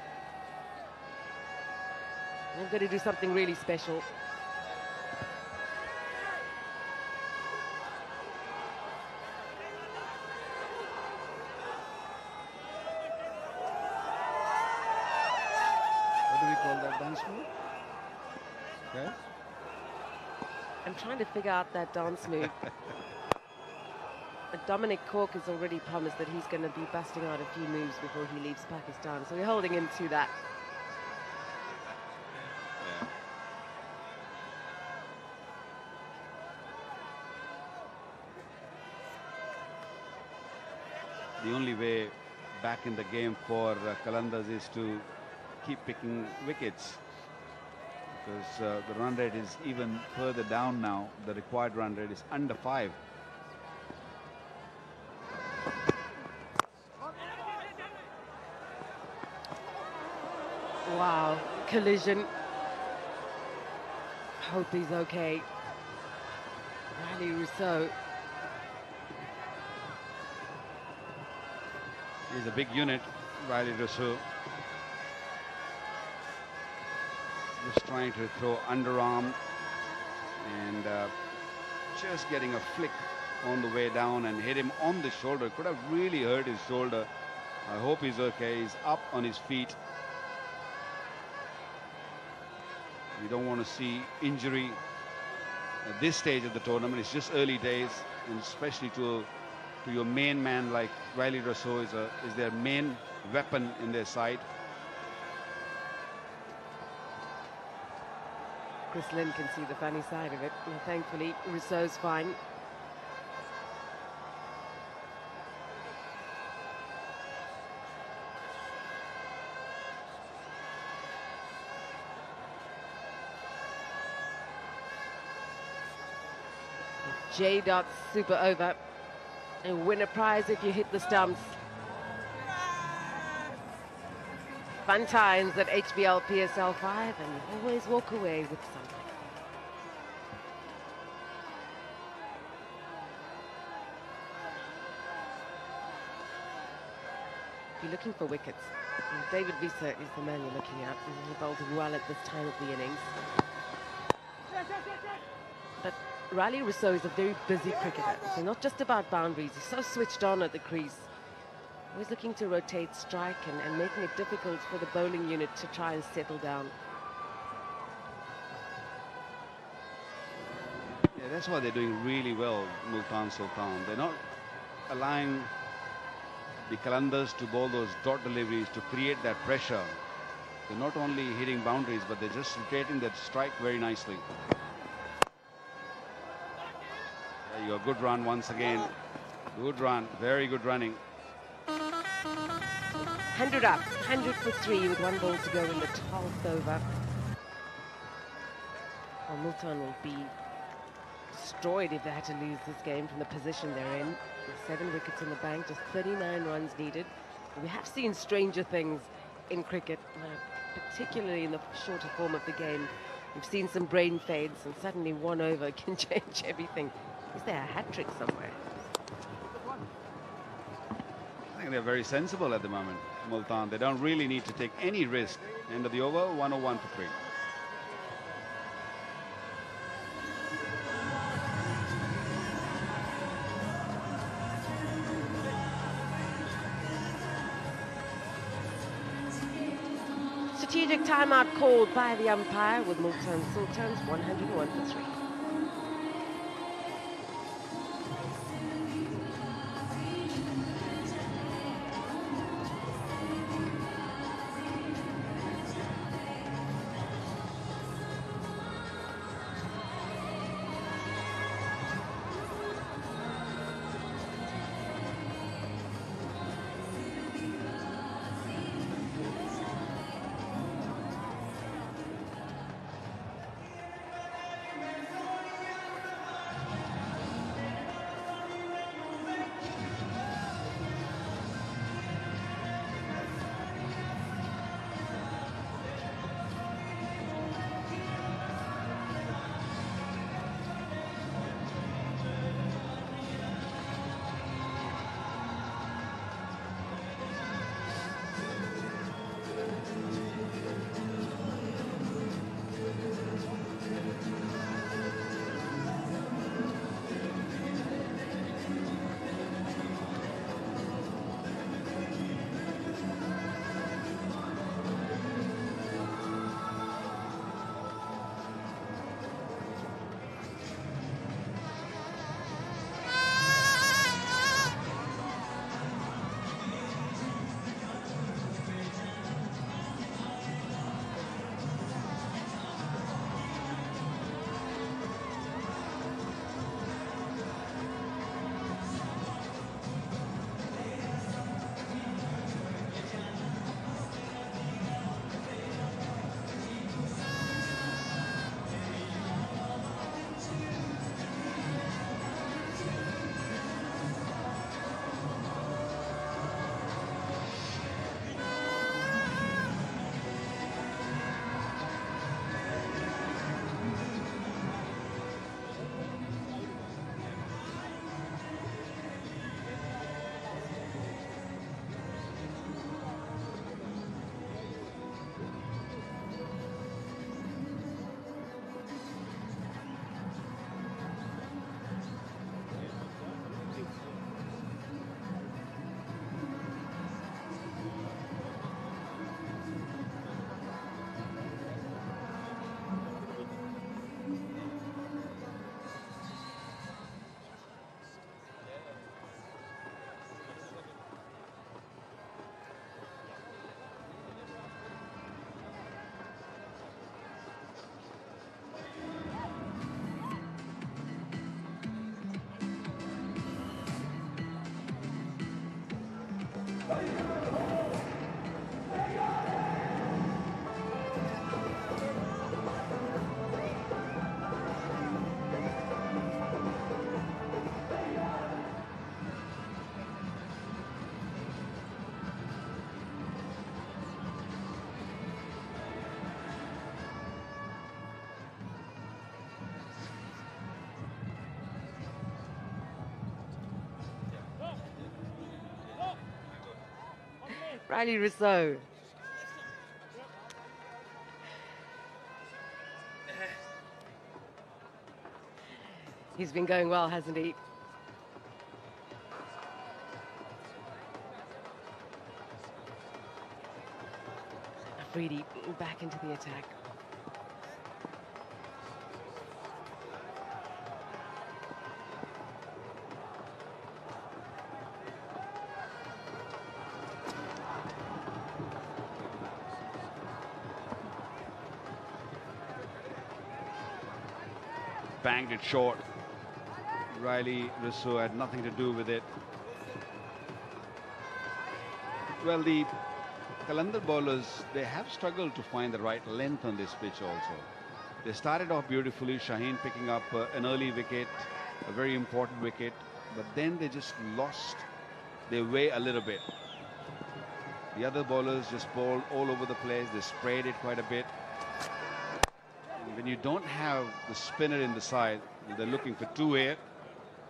They've got to do something really special. What do we call that dance move? Okay. I'm trying to figure out that dance move. Dominic Cork has already promised that he's going to be busting out a few moves before he leaves Pakistan, so we're holding him to that. The only way back in the game for Qalandars is to keep picking wickets, because the run rate is even further down now. The required run rate is under 5. Wow, collision. Hope he's okay. Riley Rousseau. He's a big unit, Riley Rousseau. Just trying to throw underarm and just getting a flick on the way down and hit him on the shoulder. Could have really hurt his shoulder. I hope he's okay. He's up on his feet. We don't want to see injury at this stage of the tournament. It's just early days, and especially to your main man like Riley Rousseau is their main weapon in their side. Chris Lynn can see the funny side of it. And thankfully, Rousseau's fine. J. Dot's super over. And win a prize if you hit the stumps. Fun times at HBL PSL 5, and you always walk away with something. If you're looking for wickets, David Visa is the man you're looking at. He bowls well at this time of the innings. But Riley Rousseau is a very busy cricketer. So not just about boundaries, he's so switched on at the crease. Always looking to rotate, strike, and making it difficult for the bowling unit to try and settle down. Yeah, that's why they're doing really well, Multan Sultan. They're not allowing the Qalandars to bowl those dot deliveries to create that pressure. They're not only hitting boundaries, but they're just rotating that strike very nicely. There you go, good run once again. Good run, very good running. 100 up, 100 for 3 with 1 ball to go in the 12th over. Well, Multan will be destroyed if they had to lose this game from the position they're in. With 7 wickets in the bank, just 39 runs needed. We have seen stranger things in cricket, particularly in the shorter form of the game. We've seen some brain fades, and suddenly 1 over can change everything. Is there a hat-trick somewhere? I think they're very sensible at the moment, Multan. They don't really need to take any risk. End of the over, 101 for 3. Strategic timeout called by the umpire with Multan Sultans 101 for 3. Riley Rousseau. He's been going well, hasn't he? Afridi back into the attack. Banged it short. Riley Rousseau had nothing to do with it. Well, the Qalandar bowlers, they have struggled to find the right length on this pitch also. They started off beautifully, Shaheen picking up an early wicket, a very important wicket, but then they just lost their way a little bit. The other bowlers just bowled all over the place. They sprayed it quite a bit. And when you don't have the spinner in the side, they're looking for two here.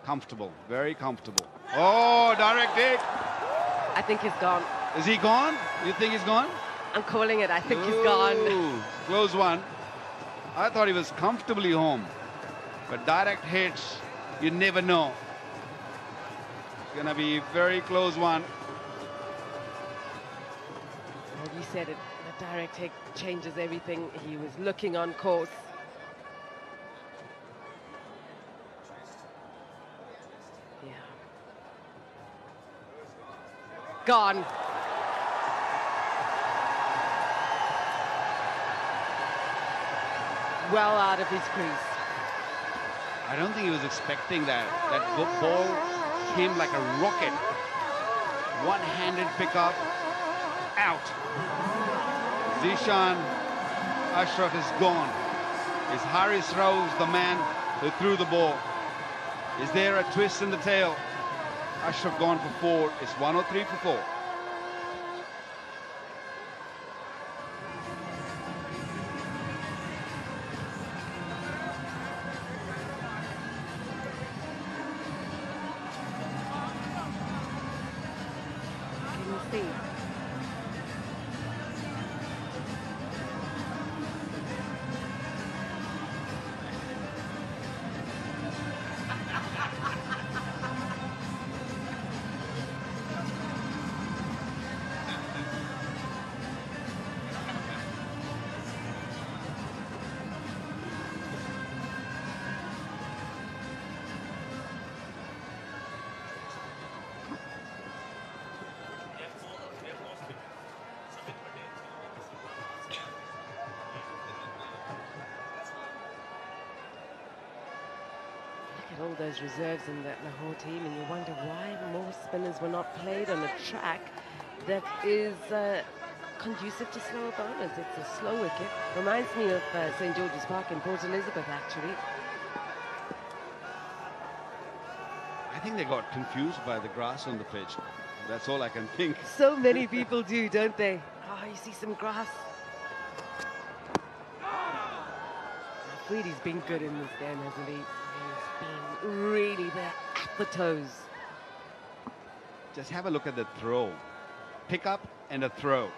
Comfortable, very comfortable. Oh, direct hit. I think he's gone. Is he gone? You think he's gone? I'm calling it. I think he's gone. Close one. I thought he was comfortably home. But direct hits, you never know. It's going to be a very close one. Well, you said it. The direct hit changes everything. He was looking on course. Yeah. Gone. Well out of his crease. I don't think he was expecting that. That ball came like a rocket. One-handed pickup. Out. Zishan Ashraf is gone. Is Haris Rauf the man who threw the ball? Is there a twist in the tail? Ashraf gone for 4. It's 103 for 4. All those reserves in that Lahore team, and you wonder why more spinners were not played on a track that is conducive to slower bowlers. It's a slow wicket. Reminds me of St. George's Park in Port Elizabeth, actually. I think they got confused by the grass on the pitch. That's all I can think. So many people do, don't they? Oh, you see some grass. Afridi's been good in this game, hasn't he? He's been really there at the toes. Just have a look at the throw. Pick up and a throw.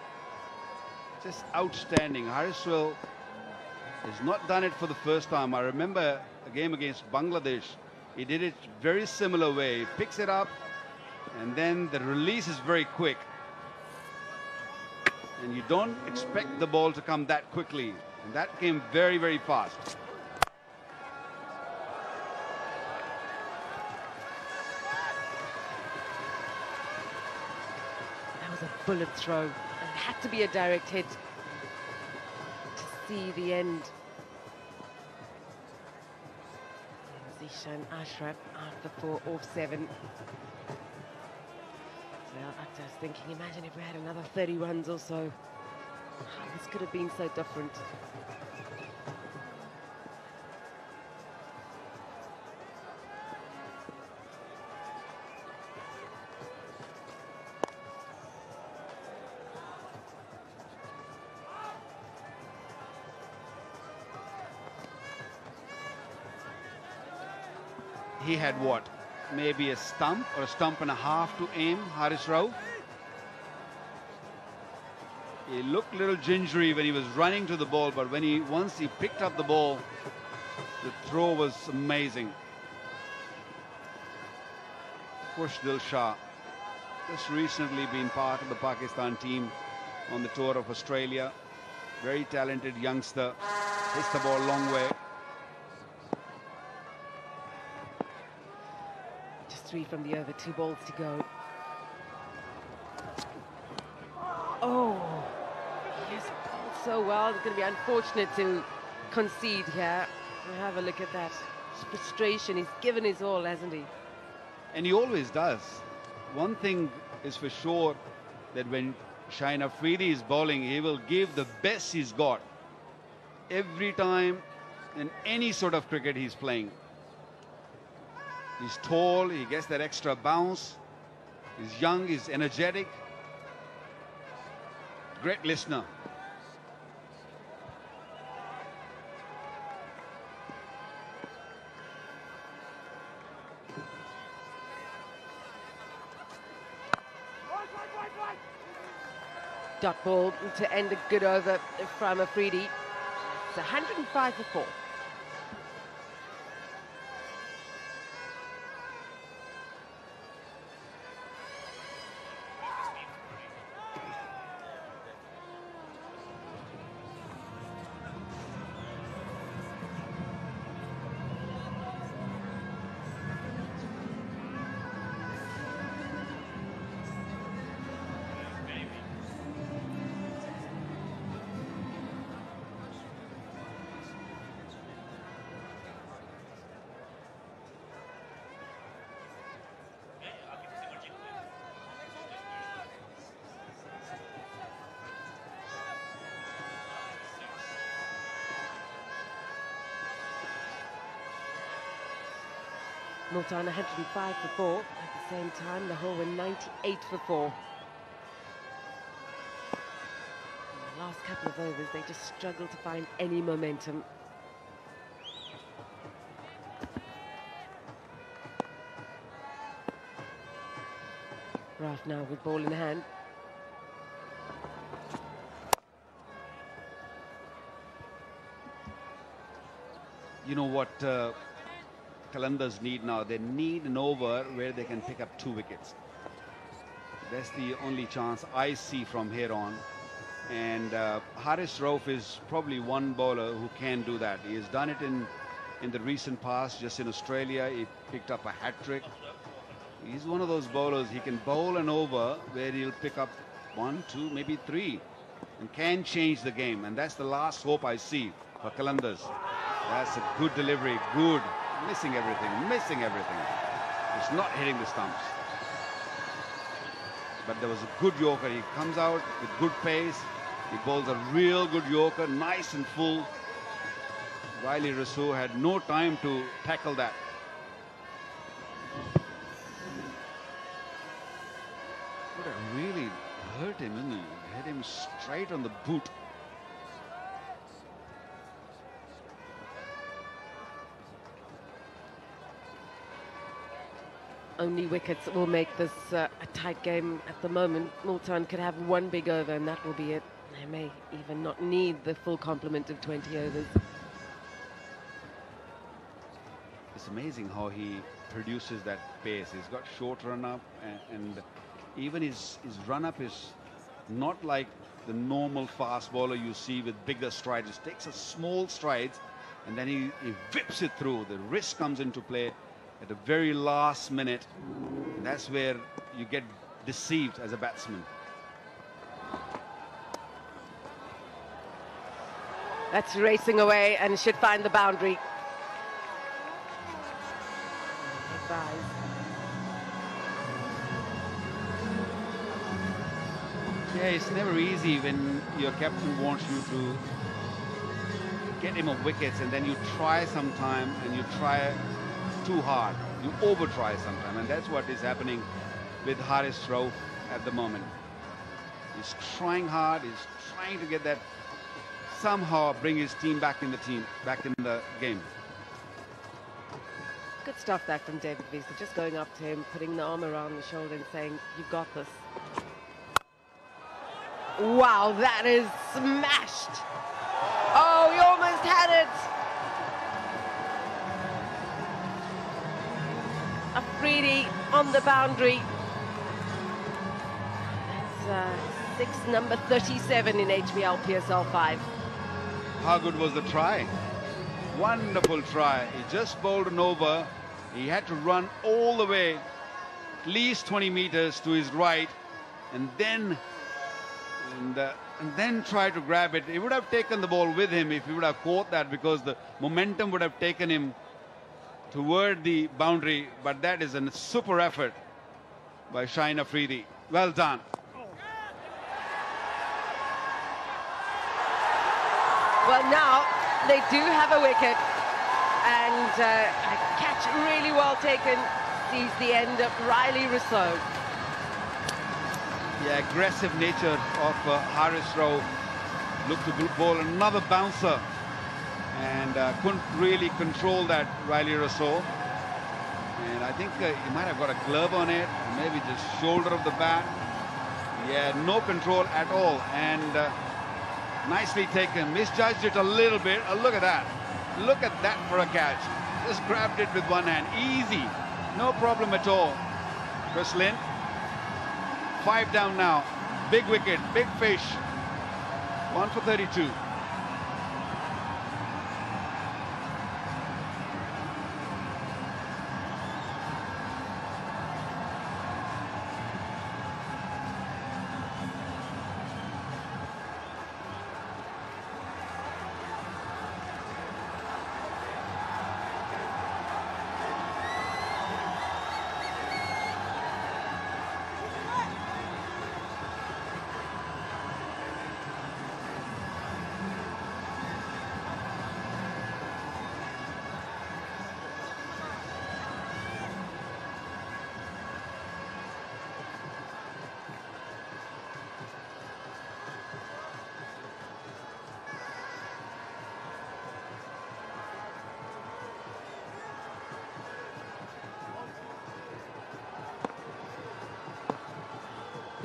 Just outstanding. Hariswell has not done it for the first time. I remember a game against Bangladesh. He did it very similar way. He picks it up and then the release is very quick. And you don't expect the ball to come that quickly. And that came very, very fast. A bullet throw. It had to be a direct hit to see the end. Zishan Ashraf after 4 off 7. So I was thinking, imagine if we had another 30 runs or so. Oh, this could have been so different. He had what? Maybe a stump or a stump and a half to aim, Haris Rauf. He looked a little gingery when he was running to the ball, but once he picked up the ball, the throw was amazing. Dil Shah, just recently been part of the Pakistan team on the tour of Australia. Very talented youngster, hits the ball a long way. Just 3 from the over, 2 balls to go. Oh, he has bowled so well. It's going to be unfortunate to concede here. Have a look at that. It's frustration. He's given his all, hasn't he? And he always does. One thing is for sure, that when Shaheen Afridi is bowling, he will give the best he's got every time in any sort of cricket he's playing. He's tall, he gets that extra bounce. He's young, he's energetic. Great listener. Dot ball to end a good over from Afridi. It's 105 for 4. Multan 105 for 4. At the same time, Lahore were 98 for 4. In the last couple of overs, they just struggled to find any momentum. Raf now with ball in hand. You know what Qalandars need now? They need an over where they can pick up 2 wickets. That's the only chance I see from here on. And Haris Rauf is probably one bowler who can do that. He has done it in the recent past. Just in Australia, he picked up a hat-trick. He's one of those bowlers. He can bowl an over where he'll pick up 1, 2, maybe 3 and can change the game. And that's the last hope I see for Qalandars. That's a good delivery. Good. Missing everything. Missing everything. It's not hitting the stumps. But there was a good Yorker. He comes out with good pace. He bowls a real good Yorker. Nice and full. Riley Rasool had no time to tackle that. But it really hurt him, didn't it? Hit him straight on the boot. Only wickets will make this a tight game at the moment. Multan could have 1 big over and that will be it. They may even not need the full complement of 20 overs. It's amazing how he produces that pace. He's got short run-up and even his run-up is not like the normal fast bowler you see with bigger strides. He takes a small strides and then he whips it through. The wrist comes into play at the very last minute. That's where you get deceived as a batsman. That's racing away and should find the boundary. Yeah, it's never easy when your captain wants you to get him off wickets and then you try sometime and you try too hard. You over-try sometime, and that's what is happening with Haris Rauf at the moment. He's trying hard, he's trying to get that, somehow bring his team back in the game. Good stuff that from David Visa, just going up to him, putting the arm around the shoulder and saying, "You've got this." Wow, that is smashed. Oh, he almost had it. Afridi on the boundary. That's number 37 in HBL PSL 5. How good was the try? Wonderful try. He just bowled an over. He had to run all the way, at least 20 meters to his right, and then try to grab it. He would have taken the ball with him if he would have caught that, because the momentum would have taken him toward the boundary. But that is a super effort by Shaheen Afridi. Well done. Well, now they do have a wicket, and a catch really well taken sees the end of Riley Rousseau. The aggressive nature of Haris Rao looked to bowl another bouncer, and couldn't really control that Riley Rousseau. And I think he might have got a glove on it, or maybe just shoulder of the bat. Yeah, no control at all, and nicely taken. Misjudged it a little bit. Look at that. Look at that for a catch. Just grabbed it with one hand. Easy. No problem at all. Chris Lynn. 5 down now. Big wicket. Big fish. 1 for 32.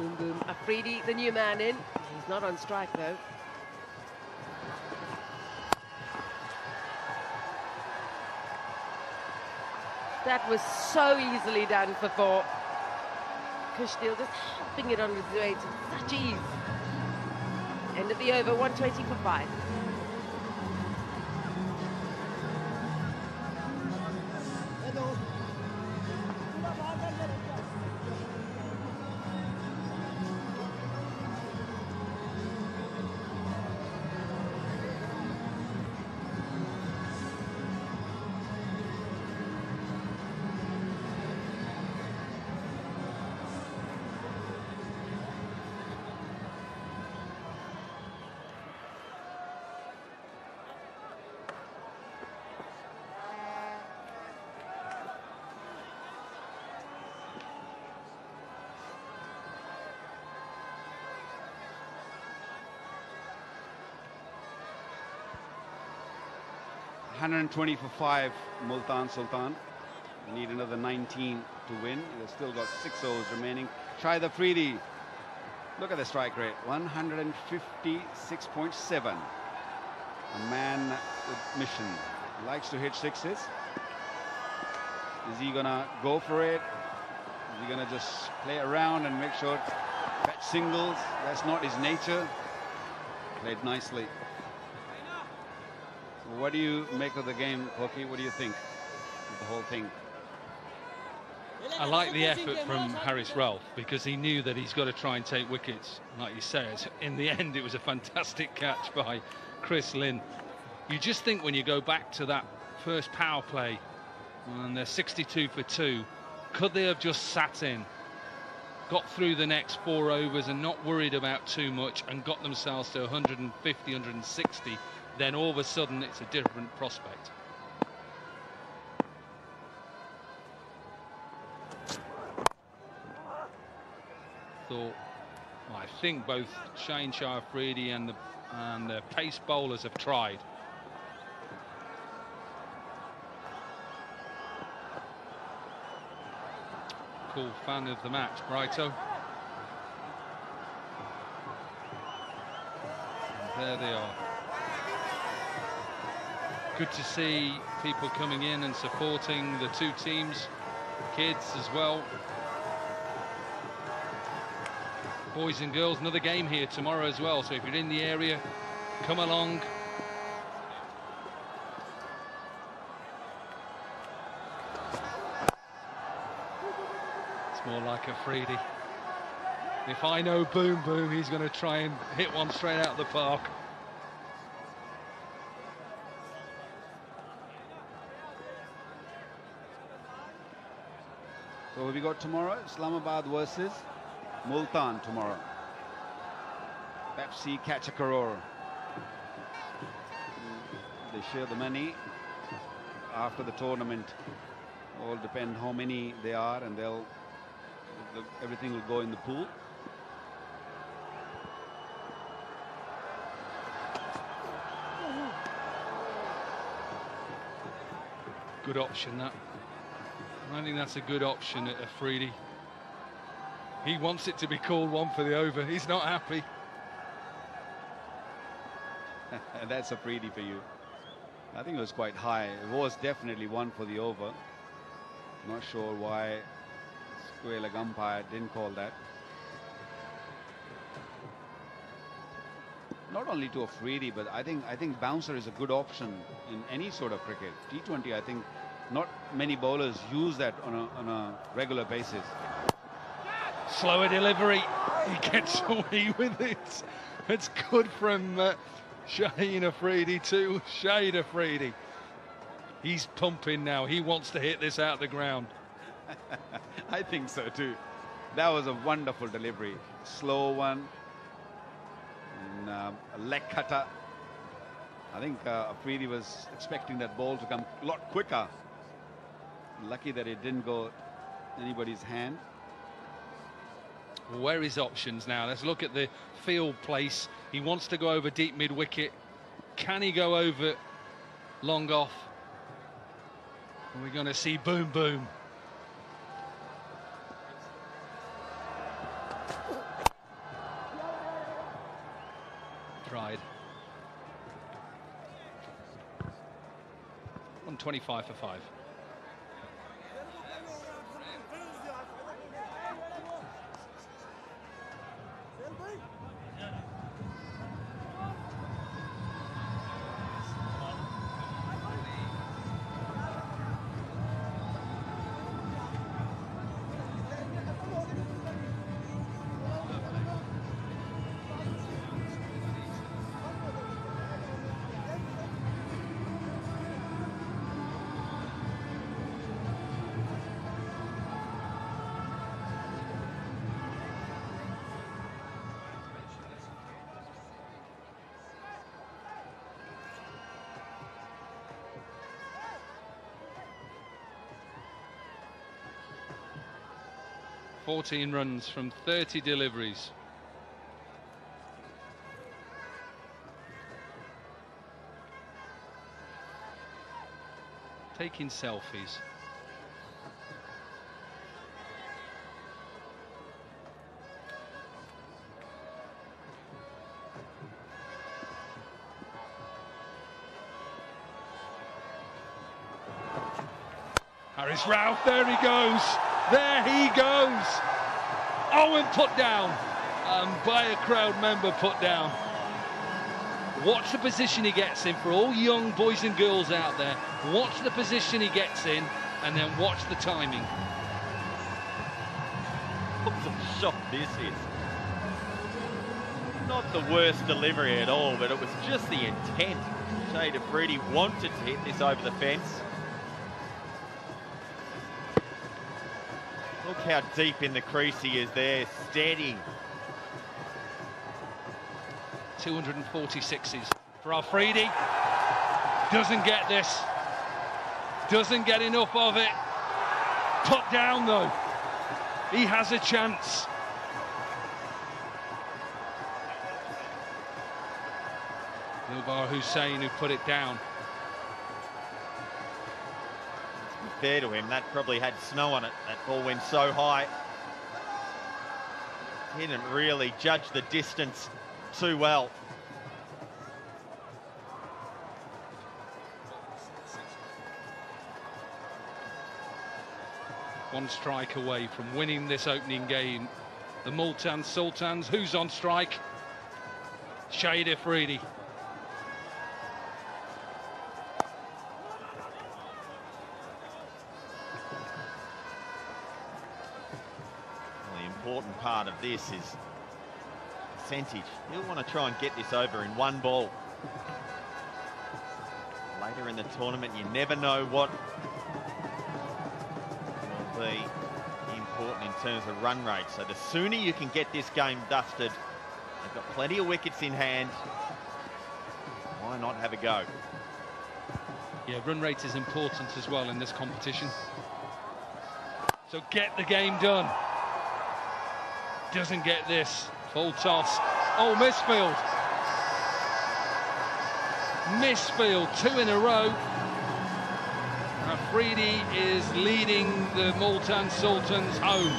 Boom, boom. Afridi, the new man in. He's not on strike, though. That was so easily done for 4. Kushnil just hopping it on his way to such ease. End of the over, 120 for 5. $120 for 5, Multan Sultan. They need another 19 to win. They've still got 6 overs remaining. Shaheen Afridi. Look at the strike rate, 156.7. A man with mission. Likes to hit 6s. Is he gonna go for it? Is he gonna just play around and make sure fetch singles? That's not his nature. Played nicely. What do you make of the game, Koki? What do you think of the whole thing? I like the effort from Haris Ralph, because he knew that he's got to try and take wickets. Like you said, in the end, it was a fantastic catch by Chris Lynn. You just think, when you go back to that first power play, and they're 62 for 2, could they have just sat in, got through the next 4 overs and not worried about too much, and got themselves to 150, 160? Then all of a sudden it's a different prospect. Well, I think both Shaheen Afridi and the pace bowlers have tried. Cool fan of the match, Brighto. There they are. Good to see people coming in and supporting the two teams, kids as well. Boys and girls, another game here tomorrow as well, so if you're in the area, come along. It's more like a freebie. If I know Boom Boom, he's going to try and hit one straight out of the park. So we got tomorrow Islamabad versus Multan tomorrow. Pepsi catch a crore. They share the money after the tournament. All depend how many they are, and everything will go in the pool. Good option, that. I think that's a good option at Afridi. He wants it to be called one for the over. He's not happy. That's Afridi for you. I think it was quite high. It was definitely one for the over. Not sure why square leg umpire didn't call that. Not only to Afridi, but I think bouncer is a good option in any sort of cricket. T20, I think not many bowlers use that on a regular basis. Slower delivery. He gets away with it. It's good from Shaheen Afridi too. Shaheen Afridi. He's pumping now. He wants to hit this out the ground. I think so too. That was a wonderful delivery. Slow one. And, a leg cutter. I think Afridi was expecting that ball to come a lot quicker. Lucky that it didn't go anybody's hand. Where is options now? Let's look at the field place. He wants to go over deep mid-wicket. Can he go over long off? We're going to see Boom Boom. Tried. 125 for 5. $14 runs from 30 deliveries. Taking selfies. Harris Ralph, there he goes. There he goes. Owen put down, and by a crowd member put down. Watch the position he gets in for all young boys and girls out there. Watch the position he gets in, and then watch the timing. What a shot this is. Not the worst delivery at all, but it was just the intent. Shaheen Afridi wanted to hit this over the fence. Look how deep in the crease he is there, steady. 246s for Afridi. Doesn't get this. Doesn't get enough of it. Put down though. He has a chance. Dilbar Hussain who put it down. Fair to him, that probably had snow on it. That ball went so high. He didn't really judge the distance too well. one strike away from winning this opening game. The Multan Sultans. Who's on strike? Shahid Afridi. Well, the important part of this is percentage. He'll want to try and get this over in one ball. Later in the tournament, you never know what will be important in terms of run rate. So the sooner you can get this game dusted, they've got plenty of wickets in hand. Why not have a go? Yeah, run rate is important as well in this competition. So get the game done. Doesn't get this. Full toss. Oh, misfield. Misfield, 2 in a row. Afridi is leading the Multan Sultans home.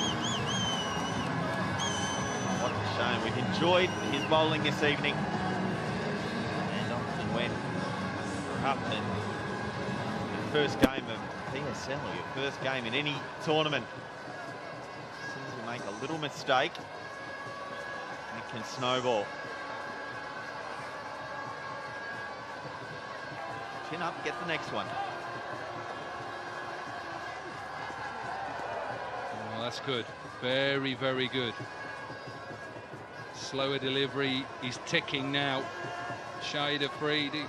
What a shame. We've enjoyed his bowling this evening. And often when you're up in your first game of PSL or your first game in any tournament, as soon as you make a little mistake, it can snowball. Chin up, get the next one. Oh, that's good. Very, very good. Slower delivery. He's ticking now. Shahid Afridi.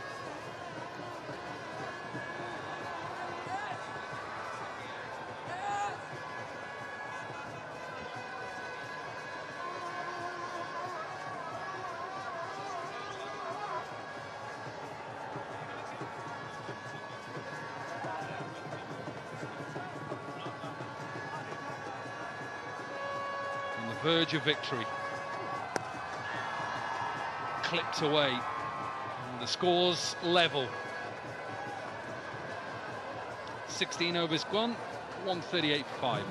Verge of victory. Clipped away. And the score's level. 16 overs gone, 138 for 5.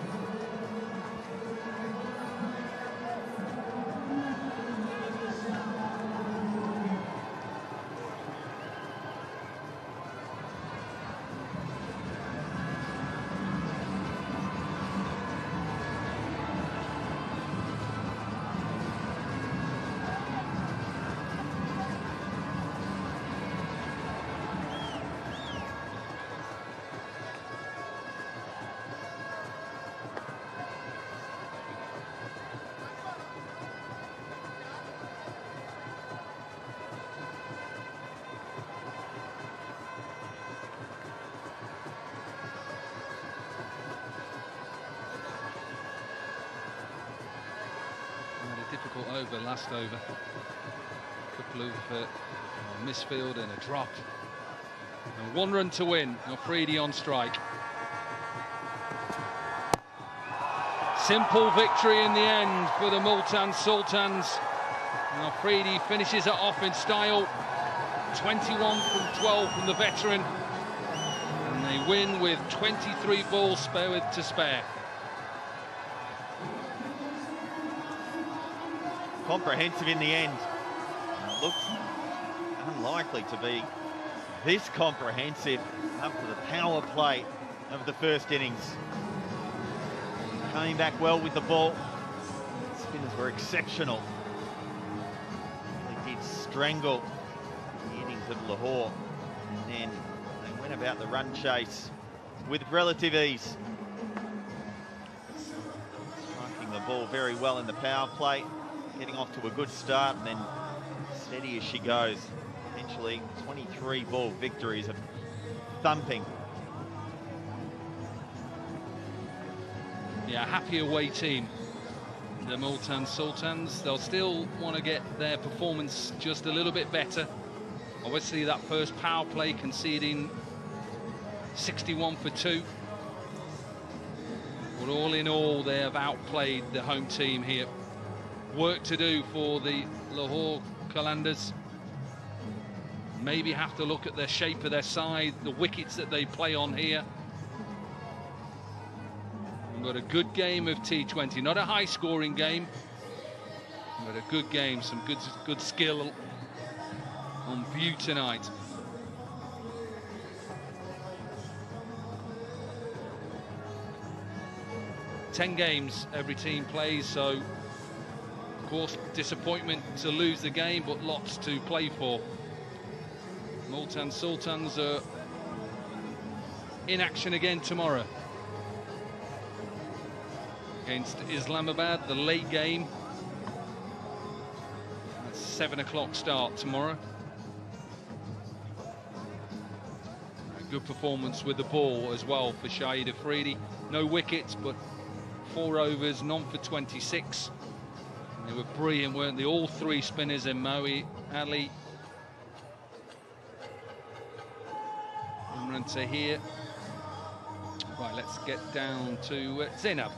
Difficult over, last over. Couple of misfield and a drop. And 1 run to win. Afridi on strike. Simple victory in the end for the Multan Sultans. And Afridi finishes it off in style. 21 from 12 from the veteran. And they win with 23 balls to spare. Comprehensive in the end. It looks unlikely to be this comprehensive after the power play of the first innings. Coming back well with the ball. Spinners were exceptional. They did strangle the innings of Lahore. And then they went about the run chase with relative ease. Striking the ball very well in the power play. Getting off to a good start and then steady as she goes. Eventually 23 ball victories of thumping. Yeah, happy away team, the Multan Sultans. They'll still want to get their performance just a little bit better. Obviously that first power play conceding 61 for 2. But all in all, they have outplayed the home team here. Work to do for the Lahore Qalandars. Maybe have to look at the shape of their side, the wickets that they play on here. We've got a good game of T20, not a high-scoring game, but a good game, some good skill on view tonight. 10 games every team plays, so of course disappointment to lose the game, but lots to play for. Multan Sultans are in action again tomorrow against Islamabad, the late game. That's 7 o'clock start tomorrow. A good performance with the ball as well for Shahid Afridi. No wickets, but 4 overs, none for 26. And they were brilliant, weren't they? All 3 spinners in Moe, Ali, Imran Tahir. Right, let's get down to Zainab.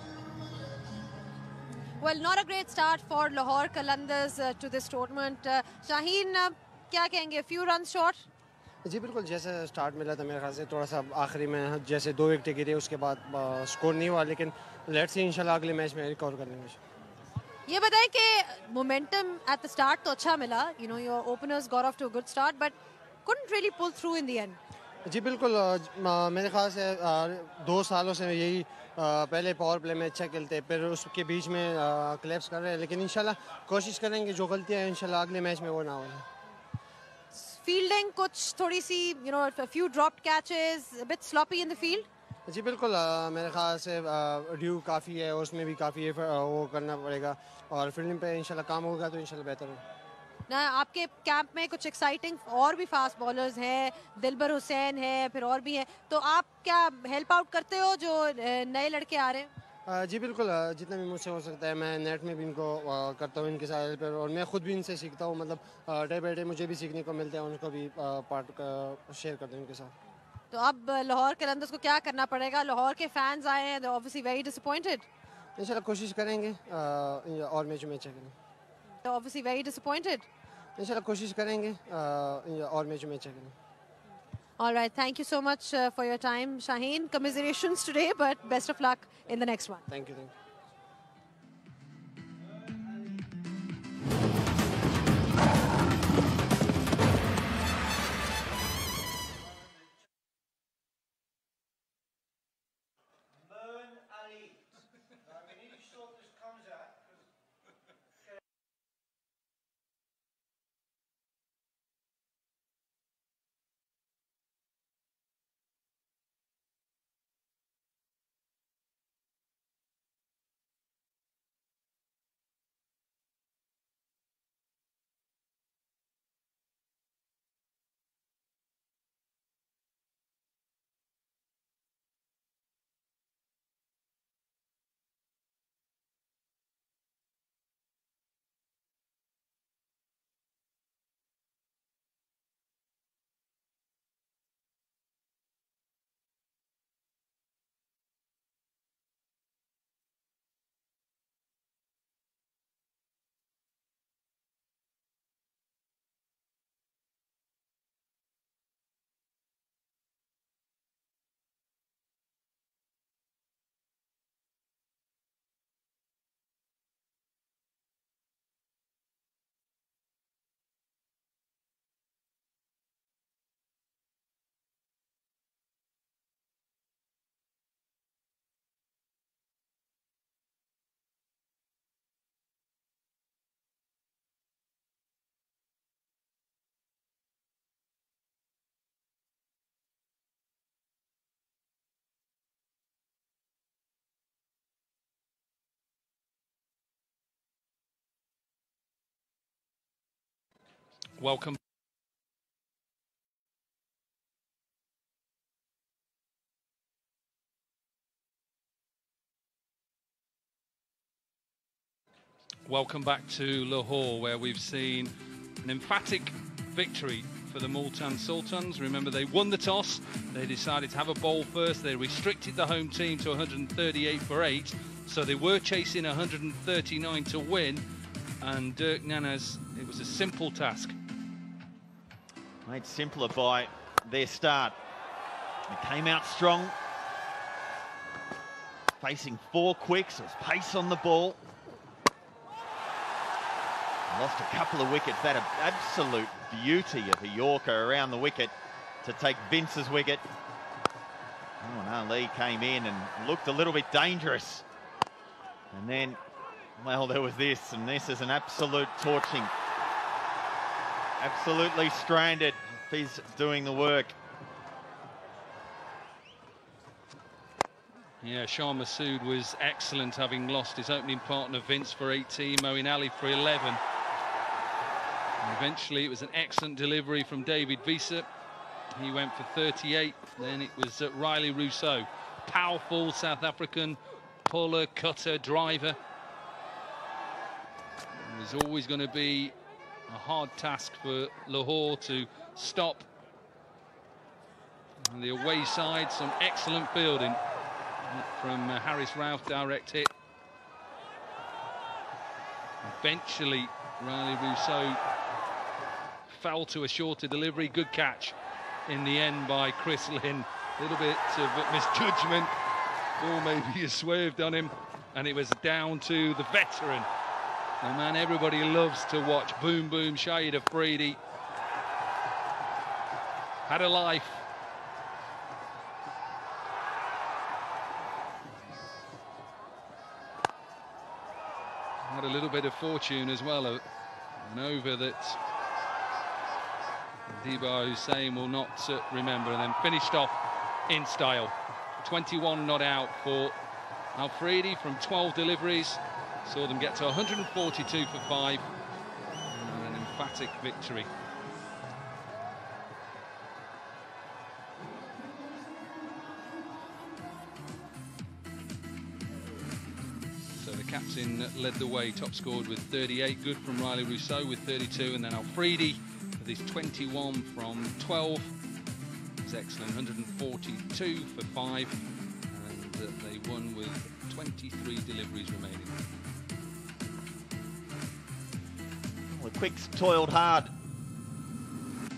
Well, not a great start for Lahore Qalandars to this tournament. Shaheen, क्या कहेंगे? A few runs short? जी बिल्कुल, जैसे start मिला था मेरे ख्याल से थोड़ा सा आखिरी में जैसे 2 विकेटें गिरे उसके बाद स्कोर नहीं हुआ, लेकिन लेट्स सी इंशाल्लाह अगले मैच में रिकवर कर लेंगे। ये बताएं कि मोमेंटम एट द स्टार्ट तो अच्छा मिला, you know your openers got off to a good start but couldn't really pull through in the end. जी बिल्कुल, मेरे ख्याल से 2 सालों से यही पहले पावर प्ले में अच्छा खेलते हैं, फिर उसके बीच में क्लैप्स कर रहे हैं, लेकिन इंशाल्लाह कोशिश करेंगे जो गलतियाँ हैं इंशाल्लाह अगले मैच में वो ना हो। फील्डिंग कुछ थोड़ी सी, you know, a few dropped catches, a bit sloppy in the field. जी बिल्कुल, मेरे ख्याल से ड्यू काफ़ी है, उसमें भी काफ़ी वो करना पड़ेगा और फील्डिंग पे इंशाल्लाह काम होगा तो इंशाल्लाह बेहतर होगा। ना आपके कैंप में कुछ एक्साइटिंग और भी फास्ट बॉलर्स हैं, दिलबर हुसैन है, फिर और भी हैं, तो आप क्या हेल्प आउट करते हो जो नए लड़के आ रहे हैं? जी बिल्कुल, जितना भी मुझसे हो सकता है मैं नेट में भी इनको करता हूँ, इनके साथ हेल्प, और मैं खुद भी इनसे सीखता हूँ, मतलब डे बाई डे मुझे भी सीखने को मिलता है, उनको भी पार्ट शेयर करता हूँ इनके साथ। तो अब लाहौर कलंदर्स को क्या करना पड़ेगा? लाहौर के फैंस आए हैं, ऑब्वियसली वेरी डिसअपॉइंटेड। इंशाल्लाह कोशिश करेंगे और मैच में अच्छा करें। तो ऑब्वियसली वेरी डिसअपॉइंटेड। इंशाल्लाह कोशिश करेंगे और मैच में अच्छा करें। All right, thank you so much for your time, Shaheen. Commiserations today, but best of luck in the next one. Thank you. Thank you. Welcome. Welcome back to Lahore, where we've seen an emphatic victory for the Multan Sultans. Remember, they won the toss. They decided to have a bowl first. They restricted the home team to 138 for 8. So they were chasing 139 to win. And Dirk Nanas, it was a simple task. Made simpler by their start. They came out strong. Facing 4 quicks. There was pace on the ball. Lost a couple of wickets. That absolute beauty of a Yorker around the wicket to take Vince's wicket. Oh, and Ali came in and looked a little bit dangerous. And then, well, there was this, and this is an absolute torching. Absolutely stranded if he's doing the work. Yeah, Shah Massoud was excellent, having lost his opening partner Vince for 18, Moeen Ali for 11. And eventually it was an excellent delivery from David Visa. He went for 38. Then it was Riley Rousseau, powerful South African puller, cutter, driver. It was always going to be a hard task for Lahore to stop. On the away side, some excellent fielding from Harris Rauf, direct hit. Eventually, Riley Rousseau fell to a shorter delivery. Good catch in the end by Chris Lynn. A little bit of misjudgment, or maybe he swerved on him, and it was down to the veteran, the man everybody loves to watch, Boom Boom Shahid Afridi. Had a life. Had a little bit of fortune as well, an over that Diba Hussain will not remember, and then finished off in style. 21 not out for Afridi from 12 deliveries. Saw them get to 142 for 5, and an emphatic victory. So the captain led the way, top scored with 38, good from Riley Rousseau with 32, and then Afridi with his 21 from 12. Was excellent, 142 for 5, and they won with 23 deliveries remaining. Well, the Quicks toiled hard.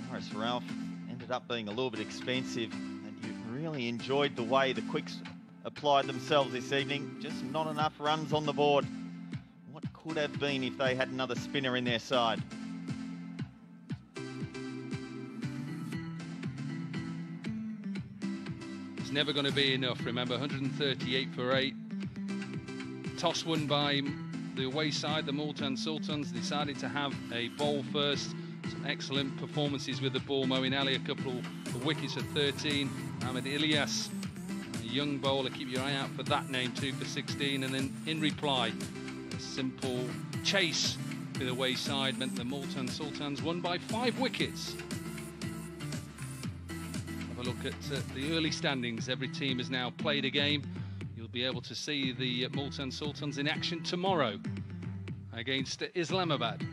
Harris Rauf ended up being a little bit expensive, and you really enjoyed the way the Quicks applied themselves this evening. Just not enough runs on the board. What could have been if they had another spinner in their side? It's never going to be enough. Remember, 138 for 8. Toss won by the away side. The Multan Sultans decided to have a bowl first. Some excellent performances with the ball. Moeen Ali, a couple of wickets at 13. Ahmed Ilyas, a young bowler, keep your eye out for that name, 2 for 16. And then in reply, a simple chase with the away side meant the Multan Sultans won by 5 wickets. Have a look at the early standings. Every team has now played a game. You'll be able to see the Multan Sultans in action tomorrow against Islamabad.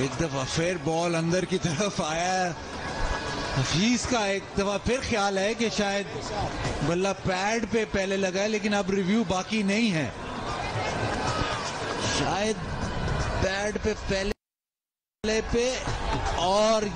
एक दफा फिर ball अंदर की तरफ आया। हफीज का एक दफा फिर ख्याल है कि शायद बल्ला पैड पे पहले लगा है, लेकिन अब रिव्यू बाकी नहीं है। शायद पैड पे पहले पे और